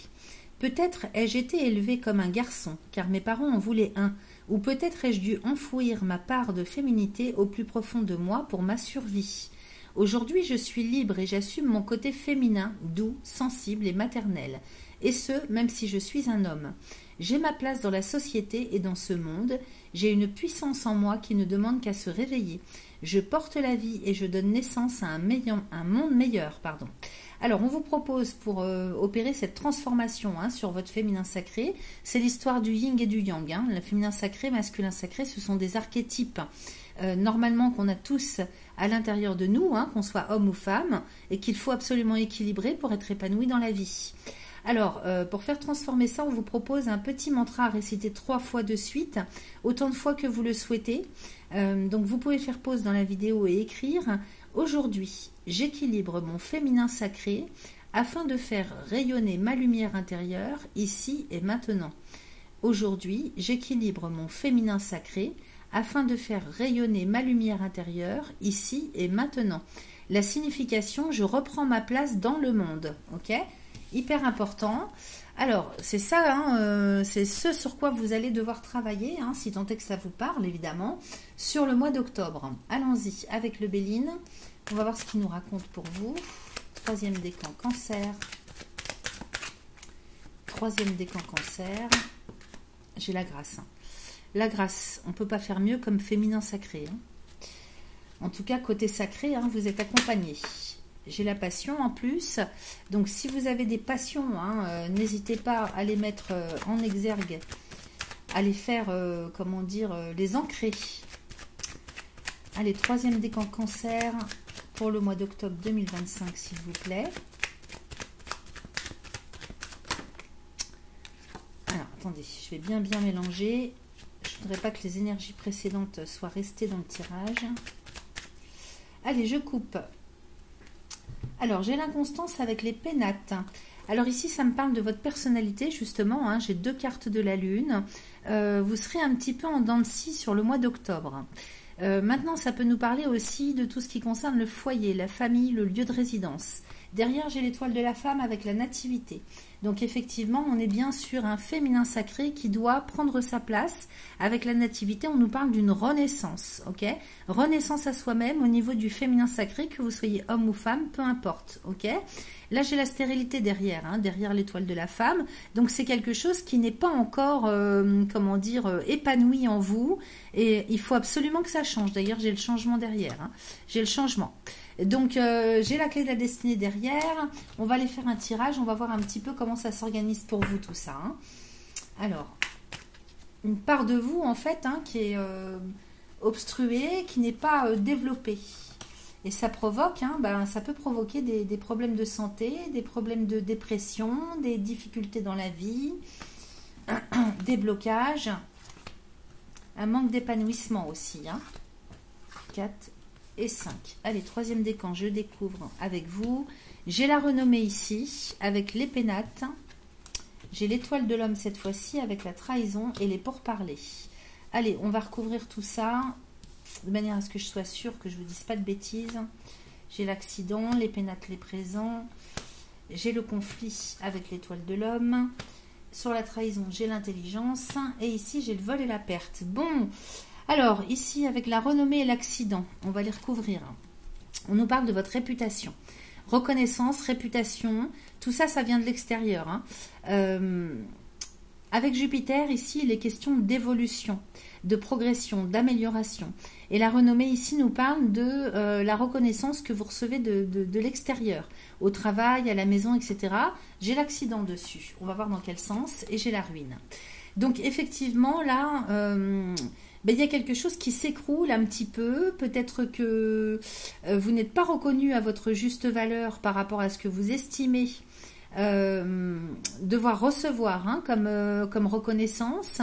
Peut-être ai-je été élevée comme un garçon, car mes parents en voulaient un, ou peut-être ai-je dû enfouir ma part de féminité au plus profond de moi pour ma survie. Aujourd'hui, je suis libre et j'assume mon côté féminin, doux, sensible et maternel, et ce, même si je suis un homme. J'ai ma place dans la société et dans ce monde, j'ai une puissance en moi qui ne demande qu'à se réveiller. Je porte la vie et je donne naissance à un monde meilleur. Alors, on vous propose pour opérer cette transformation hein, sur votre féminin sacré, c'est l'histoire du yin et du yang. Hein. Le féminin sacré, masculin sacré, ce sont des archétypes normalement qu'on a tous à l'intérieur de nous, hein, qu'on soit homme ou femme, et qu'il faut absolument équilibrer pour être épanoui dans la vie. Alors, pour faire transformer ça, on vous propose un petit mantra à réciter 3 fois de suite, autant de fois que vous le souhaitez. Donc, vous pouvez faire pause dans la vidéo et écrire « Aujourd'hui, j'équilibre mon féminin sacré afin de faire rayonner ma lumière intérieure ici et maintenant. Aujourd'hui, j'équilibre mon féminin sacré afin de faire rayonner ma lumière intérieure ici et maintenant. La signification, je reprends ma place dans le monde. » Ok ? Hyper important. Alors, c'est ça, hein, c'est ce sur quoi vous allez devoir travailler, hein, si tant est que ça vous parle, évidemment, sur le mois d'octobre. Allons-y avec le Béline. On va voir ce qu'il nous raconte pour vous. Troisième décan, Cancer. Troisième décan, Cancer. J'ai la grâce. Hein. La grâce, on ne peut pas faire mieux comme féminin sacré. Hein. En tout cas, côté sacré, hein, vous êtes accompagné. J'ai la passion en plus, donc si vous avez des passions, hein, n'hésitez pas à les mettre en exergue, à les faire, comment dire, les ancrer. Allez, troisième décan Cancer pour le mois d'octobre 2025, s'il vous plaît. Alors, attendez, je vais bien mélanger. Je ne voudrais pas que les énergies précédentes soient restées dans le tirage. Allez, je coupe. Alors, j'ai l'inconstance avec les pénates. Alors ici, ça me parle de votre personnalité, justement. Hein, j'ai 2 cartes de la Lune. Vous serez un petit peu en dents de scie sur le mois d'octobre. Maintenant, ça peut nous parler aussi de tout ce qui concerne le foyer, la famille, le lieu de résidence. Derrière, j'ai l'étoile de la femme avec la nativité. Donc effectivement, on est bien sur un féminin sacré qui doit prendre sa place. Avec la nativité, on nous parle d'une renaissance, ok? Renaissance à soi-même au niveau du féminin sacré, que vous soyez homme ou femme, peu importe, ok? Là, j'ai la stérilité derrière, hein, derrière l'étoile de la femme. Donc c'est quelque chose qui n'est pas encore, comment dire, épanoui en vous. Et il faut absolument que ça change. D'ailleurs, j'ai le changement derrière. Hein. J'ai le changement. Donc, j'ai la clé de la destinée derrière. On va aller faire un tirage. On va voir un petit peu comment ça s'organise pour vous, tout ça. Hein. Alors, une part de vous, en fait, hein, qui est obstruée, qui n'est pas développée. Et ça provoque, hein, ça peut provoquer des problèmes de santé, des problèmes de dépression, des difficultés dans la vie, des blocages, un manque d'épanouissement aussi. Hein. 4 et 5. Allez, troisième décan, je découvre avec vous. J'ai la renommée ici, avec les pénates. J'ai l'étoile de l'homme cette fois-ci, avec la trahison et les pourparlers. Allez, on va recouvrir tout ça, de manière à ce que je sois sûre que je ne vous dise pas de bêtises. J'ai l'accident, les pénates, les présents. J'ai le conflit avec l'étoile de l'homme. Sur la trahison, j'ai l'intelligence. Et ici, j'ai le vol et la perte. Bon, alors, ici, avec la renommée et l'accident, on va les recouvrir. On nous parle de votre réputation. Reconnaissance, réputation, tout ça, ça vient de l'extérieur. Avec Jupiter, ici, il est question d'évolution, de progression, d'amélioration. Et la renommée, ici, nous parle de la reconnaissance que vous recevez de l'extérieur, au travail, à la maison, etc. J'ai l'accident dessus. On va voir dans quel sens. Et j'ai la ruine. Donc, effectivement, là, il y a quelque chose qui s'écroule un petit peu. Peut-être que vous n'êtes pas reconnu à votre juste valeur par rapport à ce que vous estimez devoir recevoir comme reconnaissance.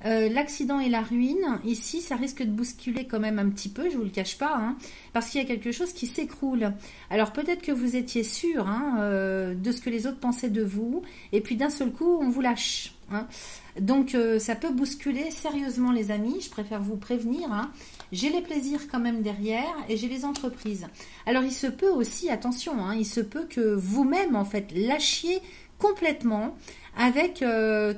L'accident et la ruine, ici, ça risque de bousculer quand même un petit peu, je vous le cache pas, parce qu'il y a quelque chose qui s'écroule. Alors peut-être que vous étiez sûr de ce que les autres pensaient de vous, et puis d'un seul coup, on vous lâche. Donc ça peut bousculer sérieusement les amis, je préfère vous prévenir. J'ai les plaisirs quand même derrière et j'ai les entreprises. Alors il se peut aussi, attention, il se peut que vous-même en fait lâchiez complètement avec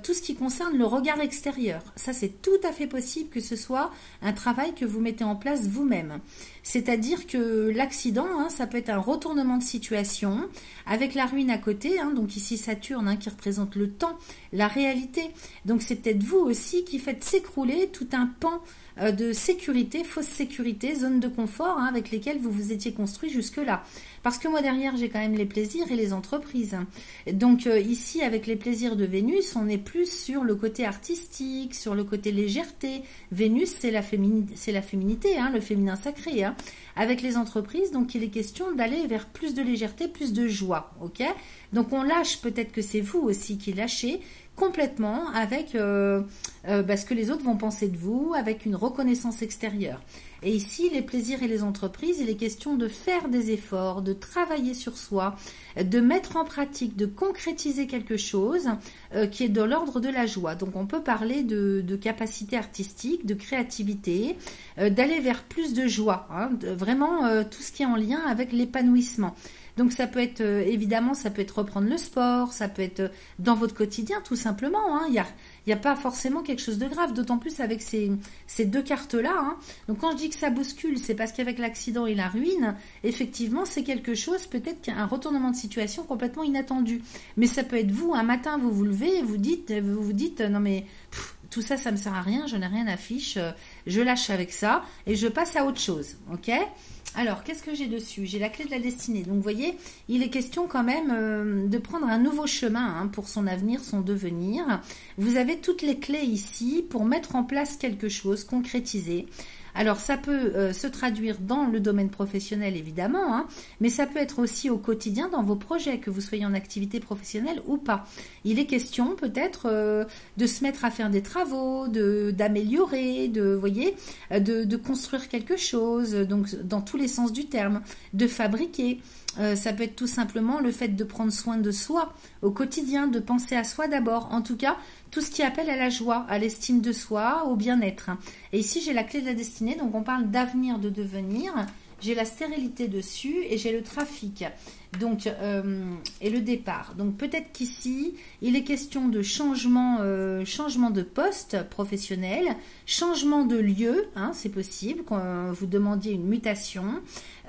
tout ce qui concerne le regard extérieur. Ça, c'est tout à fait possible que ce soit un travail que vous mettez en place vous-même. C'est-à-dire que l'accident, ça peut être un retournement de situation avec la ruine à côté. Donc ici Saturne qui représente le temps, la réalité. Donc c'est peut-être vous aussi qui faites s'écrouler tout un pan de sécurité, fausse sécurité, zone de confort avec lesquelles vous vous étiez construit jusque-là. Parce que moi derrière, j'ai quand même les plaisirs et les entreprises. Donc ici, avec les plaisirs de Vénus, on est plus sur le côté artistique, sur le côté légèreté. Vénus, c'est la féminité, le féminin sacré. Avec les entreprises, donc il est question d'aller vers plus de légèreté, plus de joie. Ok ? Donc on lâche, peut-être que c'est vous aussi qui lâchez complètement avec ce que les autres vont penser de vous, avec une reconnaissance extérieure. Et ici, les plaisirs et les entreprises, il est question de faire des efforts, de travailler sur soi, de mettre en pratique, de concrétiser quelque chose qui est de l'ordre de la joie. Donc on peut parler de capacité artistique, de créativité, d'aller vers plus de joie, vraiment tout ce qui est en lien avec l'épanouissement. Donc ça peut être, évidemment, ça peut être reprendre le sport, ça peut être dans votre quotidien tout simplement. Il n'y a pas forcément quelque chose de grave, d'autant plus avec ces deux cartes-là. Donc quand je dis que ça bouscule, c'est parce qu'avec l'accident et la ruine, effectivement, c'est quelque chose, peut-être qu'un retournement de situation complètement inattendu. Mais ça peut être vous, un matin, vous vous levez et vous vous dites non mais tout ça, ça me sert à rien, je n'ai rien à fiche, je lâche avec ça et je passe à autre chose. Ok ? Alors, qu'est-ce que j'ai dessus? J'ai la clé de la destinée. Donc, vous voyez, il est question quand même de prendre un nouveau chemin pour son avenir, son devenir. Vous avez toutes les clés ici pour mettre en place quelque chose, concrétiser. Alors, ça peut se traduire dans le domaine professionnel, évidemment, mais ça peut être aussi au quotidien dans vos projets, que vous soyez en activité professionnelle ou pas. Il est question peut-être de se mettre à faire des travaux, d'améliorer, de construire quelque chose, donc dans tous les sens du terme, de fabriquer. Ça peut être tout simplement le fait de prendre soin de soi au quotidien, de penser à soi d'abord. En tout cas, tout ce qui appelle à la joie, à l'estime de soi, au bien-être. Et ici, j'ai la clé de la destinée, donc on parle d'avenir, de devenir. J'ai la stérilité dessus et j'ai le trafic. Donc, et le départ. Donc peut-être qu'ici, il est question de changement de poste professionnel, changement de lieu, c'est possible, quand vous demandiez une mutation.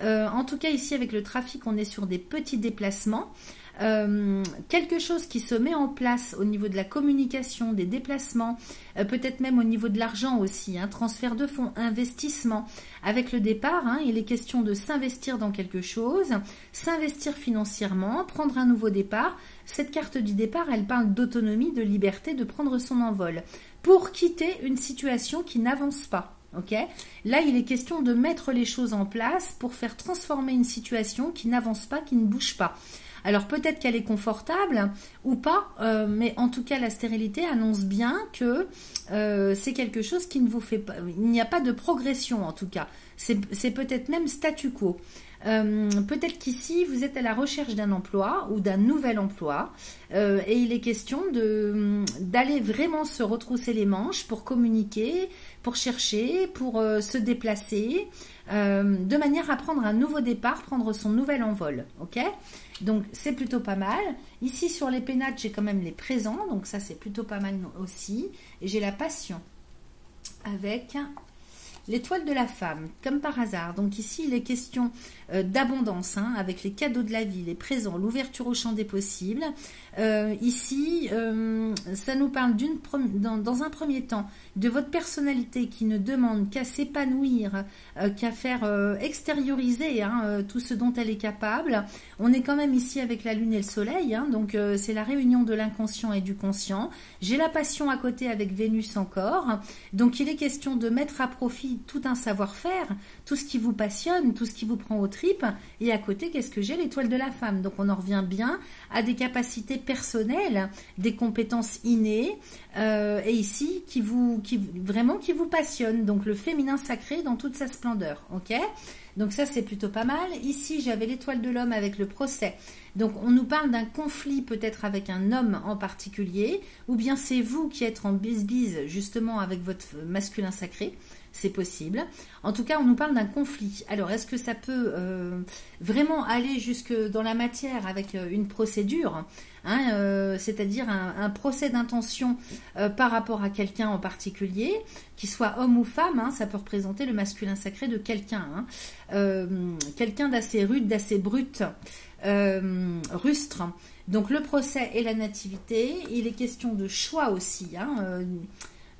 En tout cas, ici, avec le trafic, on est sur des petits déplacements. Quelque chose qui se met en place au niveau de la communication, des déplacements, peut-être même au niveau de l'argent aussi, transfert de fonds, investissement. Avec le départ, il est question de s'investir dans quelque chose, s'investir financièrement, prendre un nouveau départ. Cette carte du départ, elle parle d'autonomie, de liberté, de prendre son envol pour quitter une situation qui n'avance pas. Okay. Là, il est question de mettre les choses en place pour faire transformer une situation qui n'avance pas, qui ne bouge pas. Alors peut-être qu'elle est confortable ou pas, mais en tout cas la stérilité annonce bien que c'est quelque chose qui ne vous fait pas, il n'y a pas de progression en tout cas, c'est peut-être même statu quo. Peut-être qu'ici, vous êtes à la recherche d'un emploi ou d'un nouvel emploi et il est question d'aller vraiment se retrousser les manches pour communiquer, pour chercher, pour se déplacer, de manière à prendre un nouveau départ, prendre son nouvel envol. Ok ? Donc, c'est plutôt pas mal. Ici, sur les pénates, j'ai quand même les présents, donc ça, c'est plutôt pas mal aussi. Et j'ai la passion avec l'étoile de la femme, comme par hasard. Donc ici, il est question d'abondance, hein, avec les cadeaux de la vie, les présents, l'ouverture au champ des possibles. Ici, ça nous parle dans un premier temps de votre personnalité qui ne demande qu'à s'épanouir, qu'à faire extérioriser tout ce dont elle est capable. On est quand même ici avec la lune et le soleil, hein, donc c'est la réunion de l'inconscient et du conscient. J'ai la passion à côté avec Vénus encore. Donc il est question de mettre à profit tout un savoir-faire, tout ce qui vous passionne, tout ce qui vous prend aux tripes. Et à côté, qu'est-ce que j'ai? L'étoile de la femme. Donc on en revient bien à des capacités personnelles, des compétences innées, et ici qui vous passionnent. Donc le féminin sacré dans toute sa splendeur. Ok? Donc ça, c'est plutôt pas mal. Ici, j'avais l'étoile de l'homme avec le procès. Donc on nous parle d'un conflit peut-être avec un homme en particulier, ou bien c'est vous qui êtes en bise-bise justement avec votre masculin sacré. C'est possible. En tout cas, on nous parle d'un conflit. Alors, est-ce que ça peut vraiment aller jusque dans la matière avec une procédure, hein, c'est-à-dire un procès d'intention par rapport à quelqu'un en particulier, qu'il soit homme ou femme, hein, ça peut représenter le masculin sacré de quelqu'un, hein, quelqu'un d'assez rude, d'assez brut, rustre. Donc, le procès et la nativité, il est question de choix aussi, hein,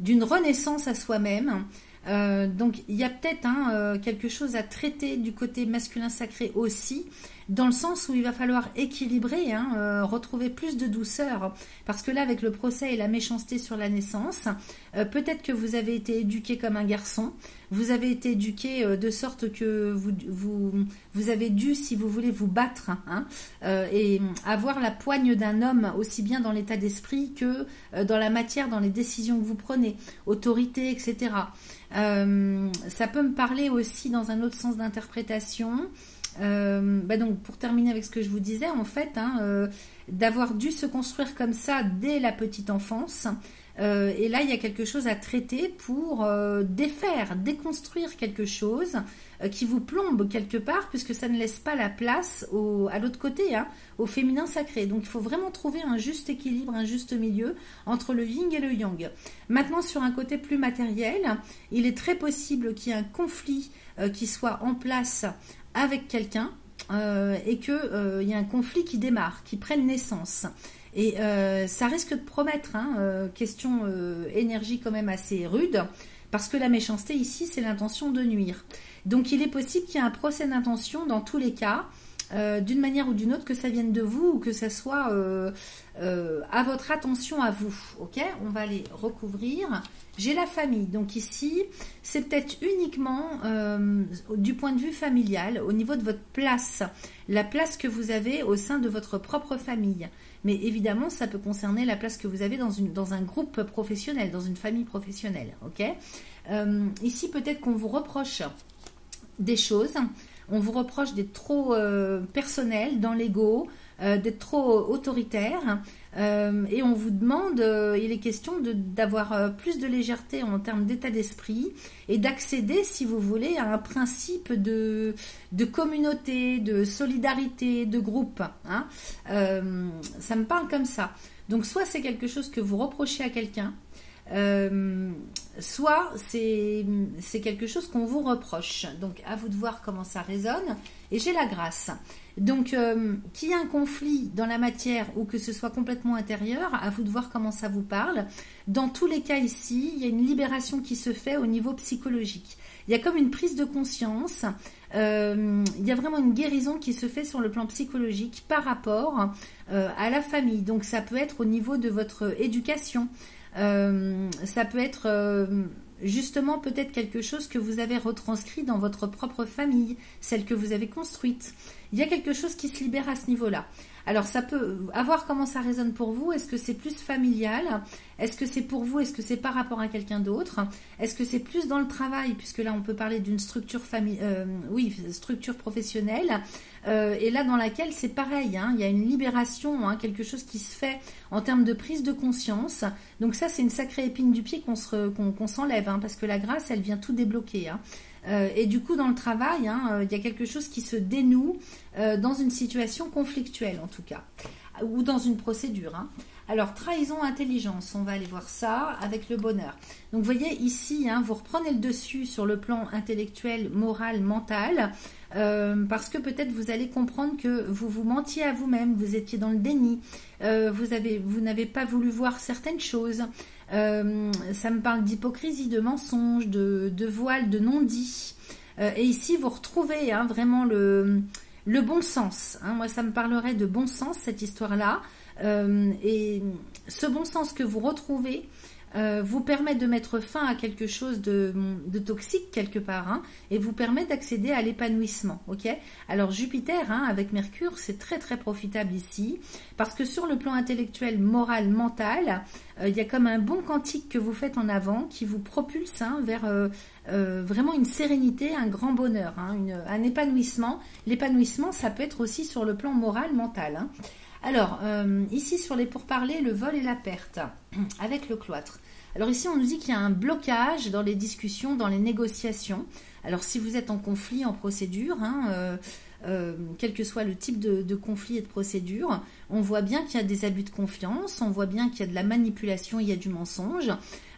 d'une renaissance à soi-même. Donc il y a peut-être quelque chose à traiter du côté masculin sacré aussi, dans le sens où il va falloir équilibrer, retrouver plus de douceur, parce que là avec le procès et la méchanceté sur la naissance, peut-être que vous avez été éduqué comme un garçon, vous avez été éduqué de sorte que vous avez dû, si vous voulez, vous battre, et avoir la poigne d'un homme, aussi bien dans l'état d'esprit que dans la matière, dans les décisions que vous prenez, autorité, etc. Ça peut me parler aussi dans un autre sens d'interprétation. Donc pour terminer avec ce que je vous disais, en fait, d'avoir dû se construire comme ça dès la petite enfance. Et là, il y a quelque chose à traiter pour déconstruire quelque chose qui vous plombe quelque part, puisque ça ne laisse pas la place à l'autre côté, au féminin sacré. Donc, il faut vraiment trouver un juste équilibre, un juste milieu entre le yin et le yang. Maintenant, sur un côté plus matériel, il est très possible qu'il y ait un conflit qui soit en place avec quelqu'un et qu'il y ait un conflit qui démarre, qui prenne naissance. Et ça risque de promettre, question énergie quand même assez rude, parce que la méchanceté ici, c'est l'intention de nuire. Donc il est possible qu'il y ait un procès d'intention dans tous les cas, d'une manière ou d'une autre, que ça vienne de vous ou que ça soit à votre attention à vous. Ok, on va aller recouvrir. J'ai la famille, donc ici, c'est peut-être uniquement du point de vue familial, au niveau de votre place, la place que vous avez au sein de votre propre famille. Mais évidemment, ça peut concerner la place que vous avez dans un groupe professionnel, dans une famille professionnelle. Ok, ici, peut-être qu'on vous reproche des choses, on vous reproche d'être trop personnel, dans l'ego, d'être trop autoritaire, et on vous demande, il est question d'avoir plus de légèreté en termes d'état d'esprit et d'accéder, si vous voulez, à un principe de communauté, de solidarité, de groupe. Ça me parle comme ça. Donc soit c'est quelque chose que vous reprochez à quelqu'un, soit c'est quelque chose qu'on vous reproche. Donc à vous de voir comment ça résonne. Et j'ai la grâce. Donc qu'il y ait un conflit dans la matière ou que ce soit complètement intérieur, à vous de voir comment ça vous parle. Dans tous les cas ici, il y a une libération qui se fait au niveau psychologique. Il y a comme une prise de conscience, il y a vraiment une guérison qui se fait sur le plan psychologique par rapport à la famille. Donc ça peut être au niveau de votre éducation. Ça peut être justement peut-être quelque chose que vous avez retranscrit dans votre propre famille, celle que vous avez construite. Il y a quelque chose qui se libère à ce niveau-là. Alors ça peut, à voir comment ça résonne pour vous. Est-ce que c'est plus familial? Est-ce que c'est pour vous? Est-ce que c'est par rapport à quelqu'un d'autre? Est-ce que c'est plus dans le travail? Puisque là on peut parler d'une structure structure professionnelle. Et là dans laquelle c'est pareil, hein, il y a une libération, hein, quelque chose qui se fait en termes de prise de conscience. Donc ça c'est une sacrée épine du pied qu'on s'enlève, hein, parce que la grâce elle vient tout débloquer, hein. Et du coup dans le travail, hein, il y a quelque chose qui se dénoue dans une situation conflictuelle en tout cas, ou dans une procédure, hein. Alors, trahison, intelligence, on va aller voir ça avec le bonheur. Donc, vous voyez ici, hein, vous reprenez le dessus sur le plan intellectuel, moral, mental, parce que peut-être vous allez comprendre que vous vous mentiez à vous-même, vous étiez dans le déni, vous n'avez pas voulu voir certaines choses. Ça me parle d'hypocrisie, de mensonge, de voile, de non-dit. Et ici, vous retrouvez, hein, vraiment le bon sens, hein. Moi, ça me parlerait de bon sens, cette histoire-là. Et ce bon sens que vous retrouvez vous permet de mettre fin à quelque chose de toxique quelque part, hein, et vous permet d'accéder à l'épanouissement. Ok. Alors Jupiter, hein, avec Mercure, c'est très très profitable ici, parce que sur le plan intellectuel, moral, mental, il y a comme un bon quantique que vous faites en avant qui vous propulse, hein, vers vraiment une sérénité, un grand bonheur, hein, un épanouissement. L'épanouissement, ça peut être aussi sur le plan moral, mental, hein. Alors, ici sur les pourparlers, le vol et la perte, avec le cloître. Alors ici, on nous dit qu'il y a un blocage dans les discussions, dans les négociations. Alors si vous êtes en conflit, en procédure, hein, quel que soit le type de conflit et de procédure, on voit bien qu'il y a des abus de confiance, on voit bien qu'il y a de la manipulation, il y a du mensonge,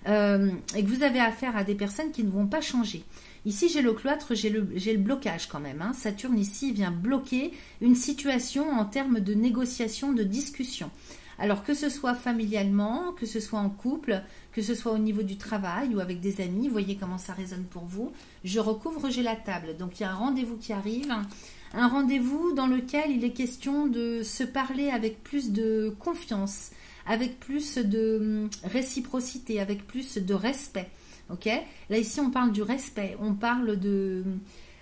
et que vous avez affaire à des personnes qui ne vont pas changer. Ici, j'ai le cloître, j'ai le blocage quand même, hein. Saturne, ici, vient bloquer une situation en termes de négociation, de discussion. Alors, que ce soit familialement, que ce soit en couple, que ce soit au niveau du travail ou avec des amis, vous voyez comment ça résonne pour vous. Je recouvre, j'ai la table. Donc, il y a un rendez-vous qui arrive. Un rendez-vous dans lequel il est question de se parler avec plus de confiance, avec plus de réciprocité, avec plus de respect. Ok, là ici on parle du respect, on parle de...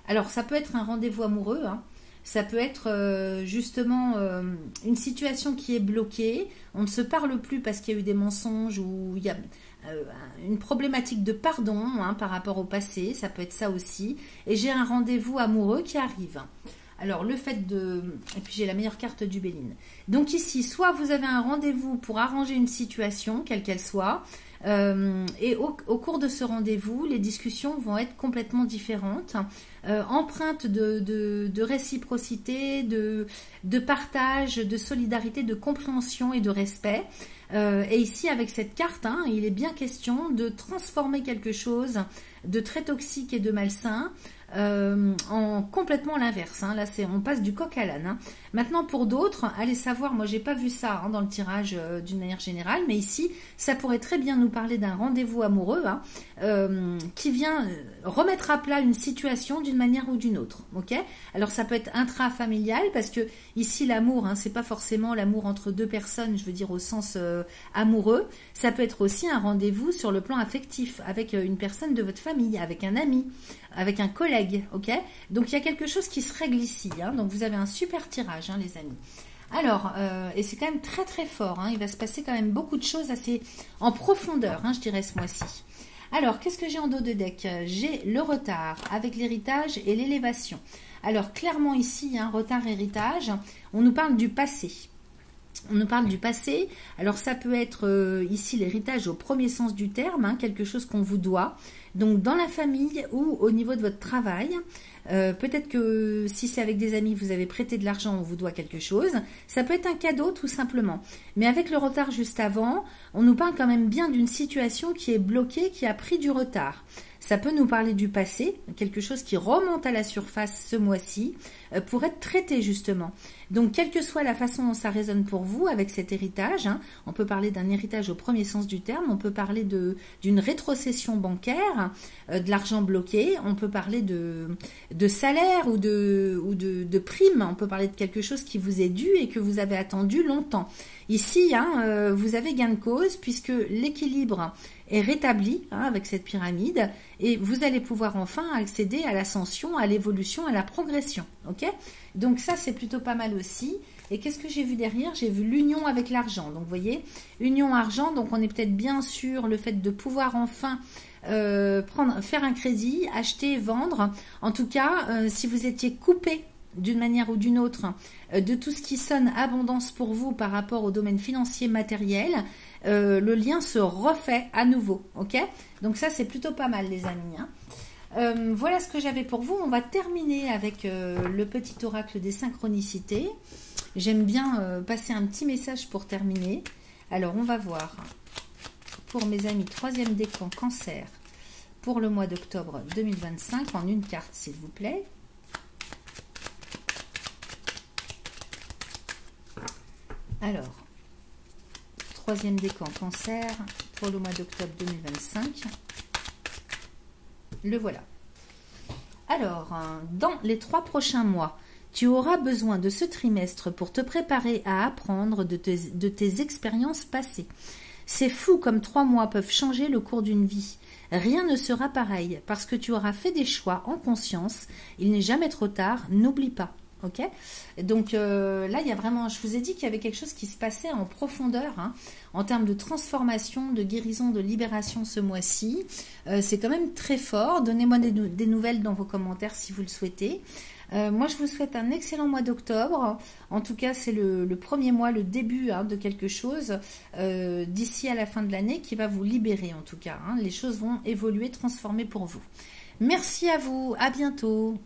Alors ça peut être un rendez-vous amoureux, hein. Ça peut être justement une situation qui est bloquée, on ne se parle plus parce qu'il y a eu des mensonges ou il y a une problématique de pardon, hein, par rapport au passé, ça peut être ça aussi. Et j'ai un rendez-vous amoureux qui arrive. Alors le fait de... Et puis j'ai la meilleure carte du Béline. Donc ici, soit vous avez un rendez-vous pour arranger une situation, quelle qu'elle soit, et au cours de ce rendez-vous, les discussions vont être complètement différentes, empreintes de réciprocité, de partage, de solidarité, de compréhension et de respect. Et ici, avec cette carte, hein, il est bien question de transformer quelque chose de très toxique et de malsain en complètement l'inverse, hein. Là, on passe du coq à l'âne, hein. Maintenant, pour d'autres, allez savoir, moi, j'ai pas vu ça, hein, dans le tirage d'une manière générale, mais ici, ça pourrait très bien nous parler d'un rendez-vous amoureux, hein, qui vient remettre à plat une situation d'une manière ou d'une autre. Ok. Alors, ça peut être intrafamilial, parce que ici, l'amour, hein, c'est pas forcément l'amour entre deux personnes, je veux dire au sens amoureux. Ça peut être aussi un rendez-vous sur le plan affectif, avec une personne de votre famille, avec un ami, avec un collègue, ok. Donc il y a quelque chose qui se règle ici, hein. Donc vous avez un super tirage, hein, les amis. Alors, et c'est quand même très très fort, hein. Il va se passer quand même beaucoup de choses assez en profondeur, hein, je dirais, ce mois-ci. Alors, qu'est-ce que j'ai en dos de deck? J'ai le retard avec l'héritage et l'élévation. Alors, clairement ici, hein, retard, héritage, on nous parle du passé. On nous parle du passé. Alors ça peut être ici l'héritage au premier sens du terme, hein, quelque chose qu'on vous doit. Donc dans la famille ou au niveau de votre travail. Peut-être que si c'est avec des amis, vous avez prêté de l'argent, on vous doit quelque chose. Ça peut être un cadeau tout simplement. Mais avec le retard juste avant, on nous parle quand même bien d'une situation qui est bloquée, qui a pris du retard. Ça peut nous parler du passé, quelque chose qui remonte à la surface ce mois-ci, pour être traité justement. Donc, quelle que soit la façon dont ça résonne pour vous avec cet héritage, hein, on peut parler d'un héritage au premier sens du terme, on peut parler d'une rétrocession bancaire, de l'argent bloqué, on peut parler de salaire ou de prime, on peut parler de quelque chose qui vous est dû et que vous avez attendu longtemps. Ici, hein, vous avez gain de cause puisque l'équilibre est rétabli, hein, avec cette pyramide, et vous allez pouvoir enfin accéder à l'ascension, à l'évolution, à la progression. Ok. Donc ça, c'est plutôt pas mal aussi. Et qu'est-ce que j'ai vu derrière? J'ai vu l'union avec l'argent. Donc, vous voyez, union argent. Donc, on est peut-être bien sur le fait de pouvoir enfin faire un crédit, acheter, vendre. En tout cas, si vous étiez coupé d'une manière ou d'une autre de tout ce qui sonne abondance pour vous par rapport au domaine financier matériel, le lien se refait à nouveau. Ok? Donc, ça, c'est plutôt pas mal, les amis, hein. Voilà ce que j'avais pour vous. On va terminer avec le petit oracle des synchronicités. J'aime bien passer un petit message pour terminer. Alors, on va voir pour mes amis, troisième décan cancer pour le mois d'octobre 2025 en une carte, s'il vous plaît. Alors, troisième décan cancer pour le mois d'octobre 2025. Le voilà. Alors, dans les 3 prochains mois, tu auras besoin de ce trimestre pour te préparer à apprendre de tes expériences passées. C'est fou comme 3 mois peuvent changer le cours d'une vie. Rien ne sera pareil parce que tu auras fait des choix en conscience. Il n'est jamais trop tard, n'oublie pas. Ok? Donc là, il y a vraiment, je vous ai dit qu'il y avait quelque chose qui se passait en profondeur, hein, en termes de transformation, de guérison, de libération ce mois-ci. C'est quand même très fort. Donnez-moi des nouvelles dans vos commentaires si vous le souhaitez. Moi, je vous souhaite un excellent mois d'octobre. En tout cas, c'est le premier mois, le début, hein, de quelque chose d'ici à la fin de l'année qui va vous libérer en tout cas, hein. Les choses vont évoluer, transformer pour vous. Merci à vous, à bientôt.